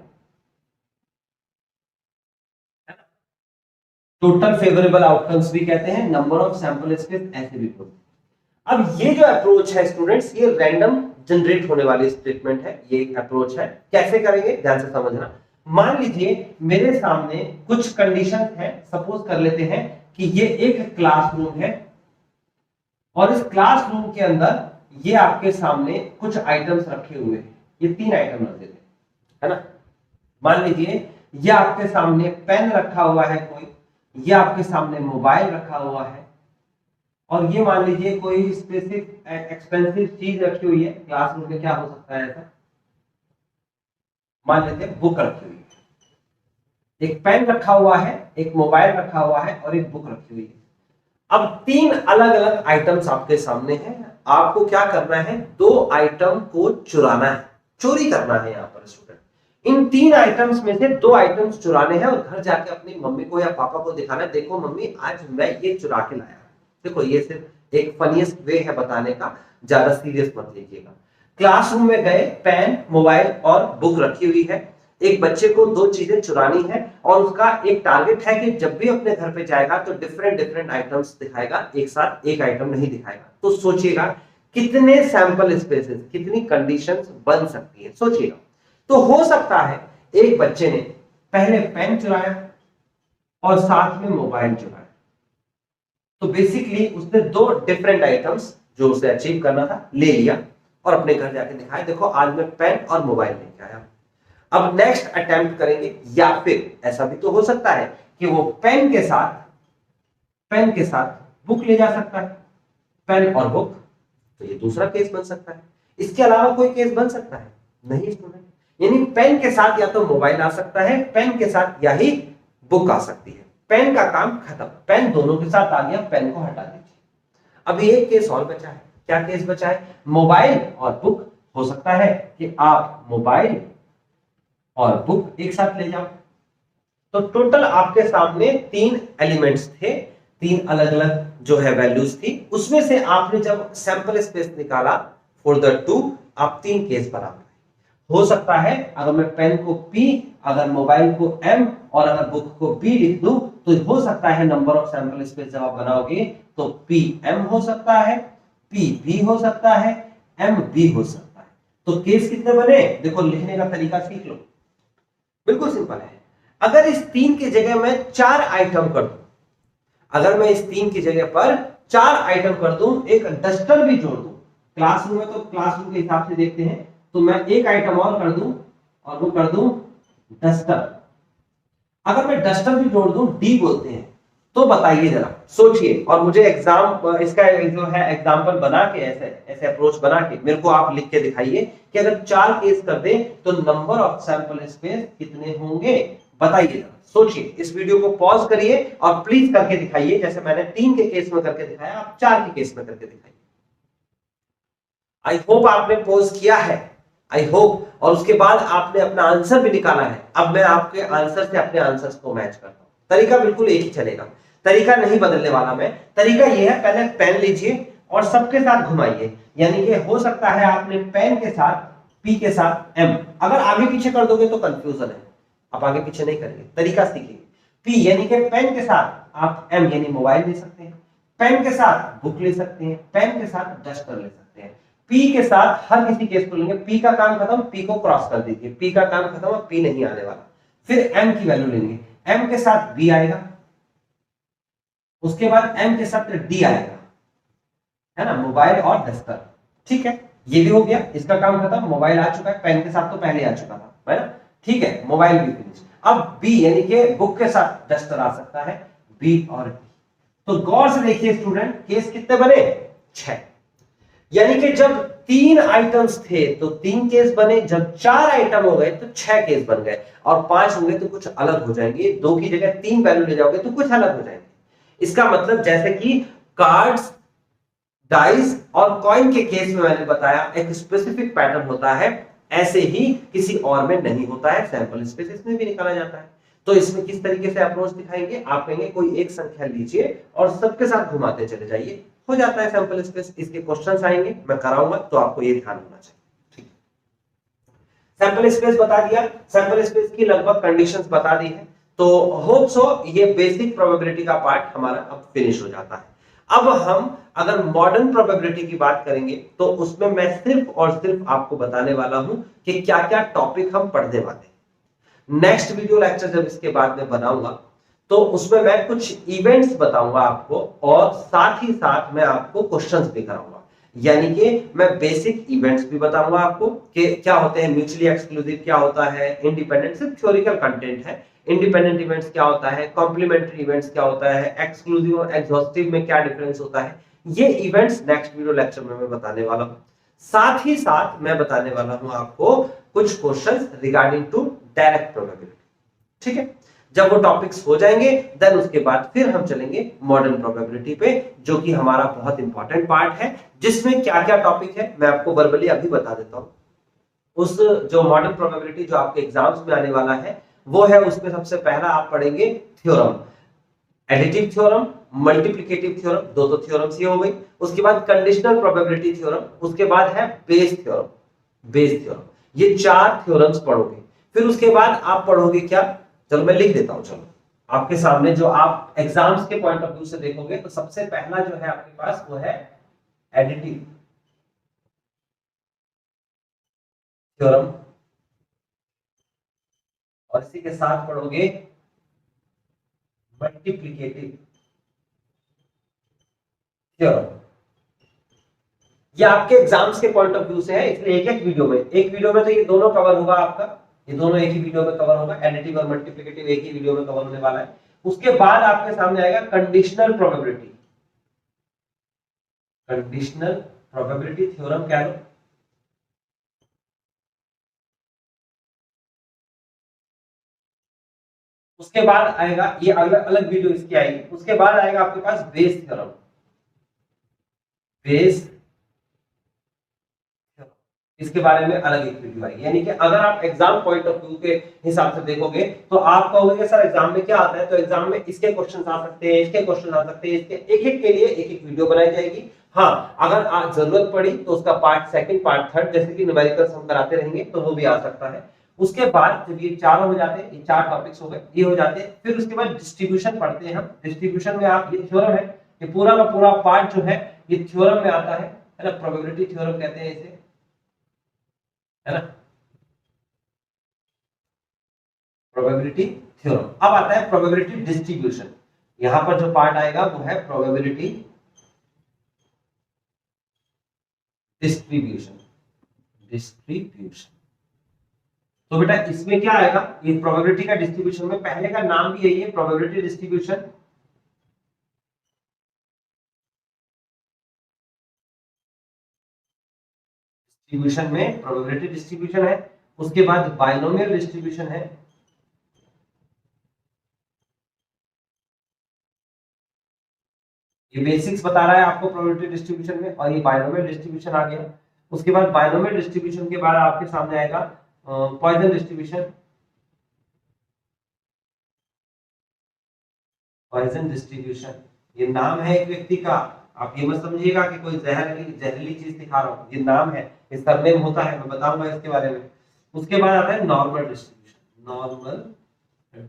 टोटल फेवरेबल आउटकम्स भी कहते हैं, नंबर ऑफ सैंपल स्पेस ऐसे भी बोलते हैं। अब ये जो अप्रोच है स्टूडेंट्स, ये रैंडम जनरेट होने वाली स्टेटमेंट है, ये एक अप्रोच है। कैसे करेंगे ध्यान से समझना। मान लीजिए मेरे सामने कुछ कंडीशन है, सपोज कर लेते हैं कि ये एक क्लासरूम है और इस क्लासरूम के अंदर ये आपके सामने कुछ आइटम्स रखे हुए हैं, ये 3 आइटम रखे थे, है ना। मान लीजिए ये आपके सामने पेन रखा हुआ है कोई, ये आपके सामने मोबाइल रखा हुआ है, और ये मान लीजिए कोई स्पेसिफिक एक्सपेंसिव चीज रखी हुई है। क्लासरूम में क्या हो सकता है ऐसा, मान लेते हैं बुक रखी हुई है, एक पेन रखा हुआ है, एक मोबाइल रखा हुआ है और एक बुक रखी हुई है। अब 3 अलग अलग आइटम्स आपके सामने हैं, आपको क्या करना है, 2 आइटम को चुराना है, चोरी करना है। यहाँ पर स्टूडेंट इन 3 आइटम्स में से 2 आइटम्स चुराने हैं और घर जाके अपनी मम्मी को या पापा को दिखाना है, देखो मम्मी आज मैं ये चुरा के लाया। देखो ये सिर्फ एक फनीएस्ट वे है बताने का, ज्यादा सीरियस मत लीजिएगा। क्लासरूम में गए, पेन, मोबाइल और बुक रखी हुई है, एक बच्चे को 2 चीजें चुरानी है और उसका एक टारगेट है कि जब भी अपने घर पे जाएगा तो डिफरेंट डिफरेंट आइटम्स दिखाएगा, एक साथ एक आइटम नहीं दिखाएगा। तो सोचिएगा कितने सैंपल स्पेसेस, कितनी कंडीशंस बन सकती है, सोचिएगा। तो हो सकता है एक बच्चे ने पहले पेन चुराया और साथ में मोबाइल चुराया, तो बेसिकली उसने 2 डिफरेंट आइटम्स जो उसे अचीव करना था ले लिया और अपने घर जाके दिखाया, देखो आज मैं पेन और मोबाइल लेके आया। अब नेक्स्ट अटेम्प्ट करेंगे, या फिर ऐसा भी तो हो सकता है कि वो पेन के साथ बुक ले जा सकता है, पेन और बुक, तो ये दूसरा केस बन सकता है। इसके अलावा कोई केस बन सकता है नहीं स्टूडेंट, यानी पेन के साथ या तो मोबाइल आ सकता है, पेन के साथ या ही बुक आ सकती है। पेन का काम खत्म, पेन दोनों के साथ आ गया, पेन को हटा दीजिए। अभी एक केस और बचा है। क्या केस बचा है? मोबाइल और बुक। हो सकता है कि आप मोबाइल और बुक एक साथ ले जाओ। तो टोटल आपके सामने 3 एलिमेंट्स थे, 3 अलग अलग जो है वैल्यूज थी, उसमें से आपने जब सैंपल स्पेस निकाला फॉर द 2, आप 3 केस बना पाए। हो सकता है अगर मैं पेन को P, अगर मोबाइल को M और अगर बुक को B लिख दूं, तो हो सकता है नंबर ऑफ सैंपल स्पेस जब आप बनाओगे तो PM हो सकता है, PB हो सकता है, MB हो सकता है। तो केस कितने बने? देखो लिखने का तरीका सीख लो, बिल्कुल सिंपल है। अगर इस 3 की जगह मैं 4 आइटम कर दूं, अगर मैं इस 3 की जगह पर 4 आइटम कर दूं, एक डस्टर भी जोड़ दूं, क्लासरूम में तो क्लासरूम के हिसाब से देखते हैं, तो मैं एक आइटम और कर दूं और वो कर दूं डस्टर। अगर मैं डस्टर भी जोड़ दूं, डी बोलते हैं, तो बताइए जरा, सोचिए और मुझे एग्जाम इसका जो है एग्जांपल बना के ऐसे ऐसे अप्रोच बना के मेरे को आप लिख के दिखाइए कि अगर 4 केस कर दें तो नंबर ऑफ सैंपल स्पेस कितने होंगे, बताइए जरा, सोचिए। इस वीडियो को पॉज करिए और प्लीज करके दिखाइए, जैसे मैंने 3 के केस में करके दिखाया, आप 4 के केस में करके दिखाइए। आई होप आपने पॉज किया है, आई होप, और उसके बाद आपने अपना आंसर भी निकाला है। अब मैं आपके आंसर से अपने आंसर्स को मैच करता हूं। तरीका बिल्कुल एक ही चलेगा, तरीका नहीं बदलने वाला मैं। तरीका यह है, पहले पेन लीजिए और सबके साथ घुमाइए, यानी कि हो सकता है आपने पेन के साथ P के साथ M, अगर आगे पीछे कर दोगे तो कंफ्यूजन है, आप आगे पीछे नहीं करेंगे, तरीका सीखिए। P यानी कि पेन के साथ आप M यानी मोबाइल ले सकते हैं, पेन के साथ बुक ले सकते हैं, पेन के साथ डस्टर ले सकते हैं। P के साथ हर किसी केस को लेंगे, P का काम खत्म, P को क्रॉस कर दीजिए, P का काम खत्म, P नहीं आने वाला। फिर M की वैल्यू लेंगे, M के साथ B आएगा, उसके बाद M के साथ D आएगा, है ना, मोबाइल और डस्टर। ठीक है, ये भी हो गया, इसका काम खत्म, मोबाइल आ चुका है, पेन के साथ तो पहले आ चुका था, है ना, ठीक है, मोबाइल भी फिनिश। अब B यानी कि बुक के साथ डस्टर आ सकता है, B और D। तो गौर से देखिए स्टूडेंट, केस कितने बने? 6। यानी कि जब 3 आइटम्स थे तो 3 केस बने, जब 4 आइटम हो गए तो 6 केस बन गए, और 5 होंगे तो कुछ अलग हो जाएंगे, 2 की जगह 3 वैल्यू ले जाओगे तो कुछ अलग हो जाएंगे। इसका मतलब जैसे कि कार्ड्स, डाइस और कॉइन के केस में मैंने बताया एक स्पेसिफिक पैटर्न होता है, ऐसे ही किसी और में नहीं होता है, सैंपल स्पेस इसमें भी निकाला जाता है। तो इसमें किस तरीके से अप्रोच दिखाएंगे? आप कहेंगे कोई एक संख्या लीजिए और सबके साथ घुमाते चले जाइए, हो जाता है सैंपल स्पेस। इसके क्वेश्चंस आएंगे, मैं कराऊंगा, तो आपको ये ध्यान होना चाहिए। ठीक, सैंपल स्पेस बता दिया, सैंपल स्पेस की लगभग कंडीशंस बता दी है, तो होप सो ये बेसिक प्रोबेबिलिटी का पार्ट हमारा अब फिनिश हो जाता है। अब हम अगर मॉडर्न प्रोबेबिलिटी की बात करेंगे तो उसमें मैं सिर्फ और सिर्फ आपको बताने वाला हूं कि क्या क्या टॉपिक हम पढ़ने वाले हैं। नेक्स्ट वीडियो लेक्चर जब इसके बाद में बनाऊंगा तो उसमें मैं कुछ इवेंट्स बताऊंगा आपको, और साथ ही साथ मैं आपको क्वेश्चंस भी कराऊंगा। यानी कि मैं बेसिक इवेंट्स भी बताऊंगा आपको कि क्या होते हैं, म्यूचुअली एक्सक्लूसिव क्या होता है, इंडिपेंडेंट सिर्फ थ्योरिकल कंटेंट है, इंडिपेंडेंट इवेंट्स क्या होता है, कॉम्प्लीमेंट्री इवेंट्स क्या होता है, एक्सक्लूसिव और एग्जॉस्टिव में क्या डिफरेंस होता है, ये इवेंट्स नेक्स्ट वीडियो लेक्चर में मैं बताने वाला हूं। साथ ही साथ मैं बताने वाला हूं आपको कुछ questions regarding to direct probability. ठीक है, जब वो टॉपिक्स हो जाएंगे देन उसके बाद फिर हम चलेंगे मॉडर्न प्रोबेबिलिटी पे, जो कि हमारा बहुत इंपॉर्टेंट पार्ट है, जिसमें क्या क्या टॉपिक है मैं आपको वर्बली अभी बता देता हूं। उस जो मॉडर्न प्रोबेबिलिटी जो आपके एग्जाम्स में आने वाला है वो है, उसमें सबसे पहला आप पढ़ेंगे theorem, additive theorem, multiplicative theorem, दो तो थ्योरम्स ही हो गई। उसके बाद कंडीशनल प्रोबेबिलिटी थ्योरम, उसके बाद है बेस थ्योरम, बेस थ्योरम, ये 4 थ्योरम्स पढ़ोगे। फिर उसके बाद आप पढ़ोगे क्या, चलो मैं लिख देता हूं, चलो आपके सामने जो आप एग्जाम्स के पॉइंट ऑफ व्यू से देखोगे तो सबसे पहला जो है आपके पास वो है एडिटिव थ्योरम, और इसी के साथ पढ़ोगे मल्टीप्लिकेटिव थ्योरम। ये आपके एग्जाम्स के पॉइंट ऑफ व्यू से है, इसलिए एक वीडियो में तो ये दोनों कवर होगा आपका, ये दोनों एक ही वीडियो में कवर होगा, एडिटिव और मल्टीप्लिकेटिव एक ही वीडियो में कवर होने वाला है। उसके बाद आपके सामने आएगा conditional probability, conditional probability theorem कह लो। उसके बाद आएगा, ये अलग अलग वीडियो इसकी आएगी। उसके बाद आएगा आपके पास बेस थ्योरम, बेस, इसके बारे में अलग एक वीडियो आएगी। यानी कि अगर आप एग्जाम पॉइंट ऑफ व्यू के हिसाब से देखोगे तो आप कहोगे सर एग्जाम में क्या आता है, तो एग्जाम में इसके क्वेश्चन आ सकते हैं, इसके क्वेश्चन आ सकते हैं, इसके एक एक के लिए एक एक वीडियो बनाई जाएगी। हाँ, अगर आज जरूरत पड़ी तो उसका पार्ट सेकंड, पार्ट थर्ड, जैसे कि न्यूमेरिकल्स हम कराते रहेंगे तो वो भी आ सकता है। उसके बाद जब ये चारों हो जाते हैं, ये चार टॉपिक्स हो गए, ये हो जाते हैं, फिर उसके बाद डिस्ट्रीब्यूशन पढ़ते हैं हम। डिस्ट्रीब्यूशन में आप, ये थ्योरम है, ये पूरा का पूरा पार्ट जो है ये थ्योरम में आता है ना, प्रोबेबिलिटी थ्योरम कहते हैं इसे, है ना, प्रोबेबिलिटी थ्योरम। अब आता है प्रोबेबिलिटी डिस्ट्रीब्यूशन। यहां पर जो पार्ट आएगा वो है प्रोबेबिलिटी डिस्ट्रीब्यूशन। तो बेटा इसमें क्या आएगा, ये प्रोबेबिलिटी का डिस्ट्रीब्यूशन में पहले का नाम भी यही है, प्रोबेबिलिटी डिस्ट्रीब्यूशन। डिस्ट्रीब्यूशन में प्रोबेबिलिटी डिस्ट्रीब्यूशन है, उसके बाद बाइनोमियल डिस्ट्रीब्यूशन है, ये बेसिक्स बता रहा है आपको प्रोबेबिलिटी डिस्ट्रीब्यूशन में, और ये बाइनोमियल डिस्ट्रीब्यूशन आ गया। उसके बाद बाइनोमियल डिस्ट्रीब्यूशन के बाद आपके सामने आएगा पॉइसन डिस्ट्रीब्यूशन। पॉइसन डिस्ट्रीब्यूशन, ये नाम है एक व्यक्ति का, आप ये मत समझिएगा कि कोई जहरीली चीज दिखा रहा हूं, ये नाम है, इस सरनेम होता है, मैं बताऊंगा इसके बारे में। उसके बाद आता है नॉर्मल डिस्ट्रीब्यूशन। नॉर्मल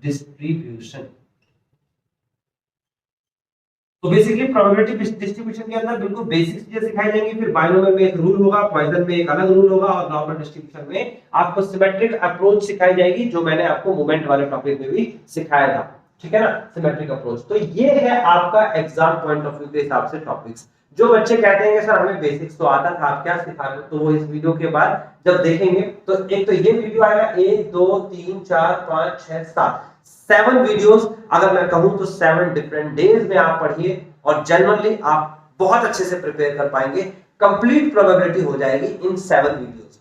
डिस्ट्रीब्यूशन, तो बेसिकली प्रोबेबिलिटी डिस्ट्रीब्यूशन के अंदर बिल्कुल बेसिक चीजें सिखाई जाएंगी, फिर बाइनोमियल में एक रूल होगा, पॉइसन में एक अलग रूल होगा, और नॉर्मल डिस्ट्रीब्यूशन में आपको सिमेट्रिक अप्रोच सिखाई जाएगी, जो मैंने आपको मोमेंट वाले टॉपिक में भी सिखाया था, ठीक है ना, सिमेट्रिक अप्रोच। तो ये है आपका एग्जाम पॉइंट ऑफ व्यू के हिसाब से टॉपिक्स। जो बच्चे कहते हैं कि सर हमें बेसिक्स तो आता था, आप क्या सिखा रहे हो, तो वो इस वीडियो के बाद जब देखेंगे तो एक तो ये वीडियो आएगा, 1 2 3 4 5 6 7 7 वीडियोस, अगर मैं कहूं तो 7 डिफरेंट डेज में आप पढ़िए, और जनरली आप बहुत अच्छे से प्रिपेयर कर पाएंगे। कंप्लीट प्रोबेबिलिटी हो जाएगी इन 7 वीडियोस।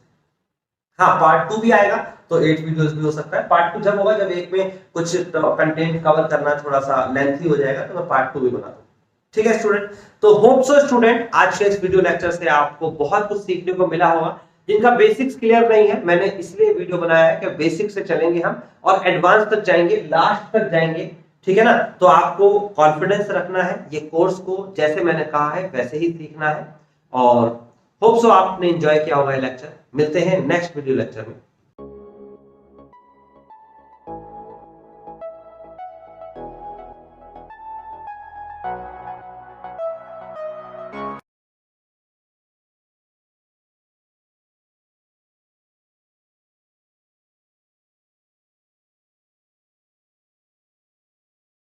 हाँ, पार्ट 2 भी आएगा तो 8 वीडियोस भी हो सकता है। पार्ट 2 जब होगा, जब एक में कुछ कंटेंट कवर करना थोड़ा सा लेंथी हो जाएगा, तो मैं पार्ट 2 भी बना दूंगा। ठीक है स्टूडेंट, तो होप सो स्टूडेंट आज के इस वीडियो लेक्चर से आपको बहुत कुछ सीखने को मिला होगा। जिनका बेसिक्स क्लियर नहीं है, मैंने इसलिए वीडियो बनाया है कि बेसिक से चलेंगे हम और एडवांस तक जाएंगे, लास्ट तक जाएंगे, ठीक है ना। तो आपको कॉन्फिडेंस रखना है, ये कोर्स को जैसे मैंने कहा है वैसे ही सीखना है, और होप सो आपने एंजॉय किया होगा ये लेक्चर। मिलते हैं नेक्स्ट वीडियो लेक्चर में।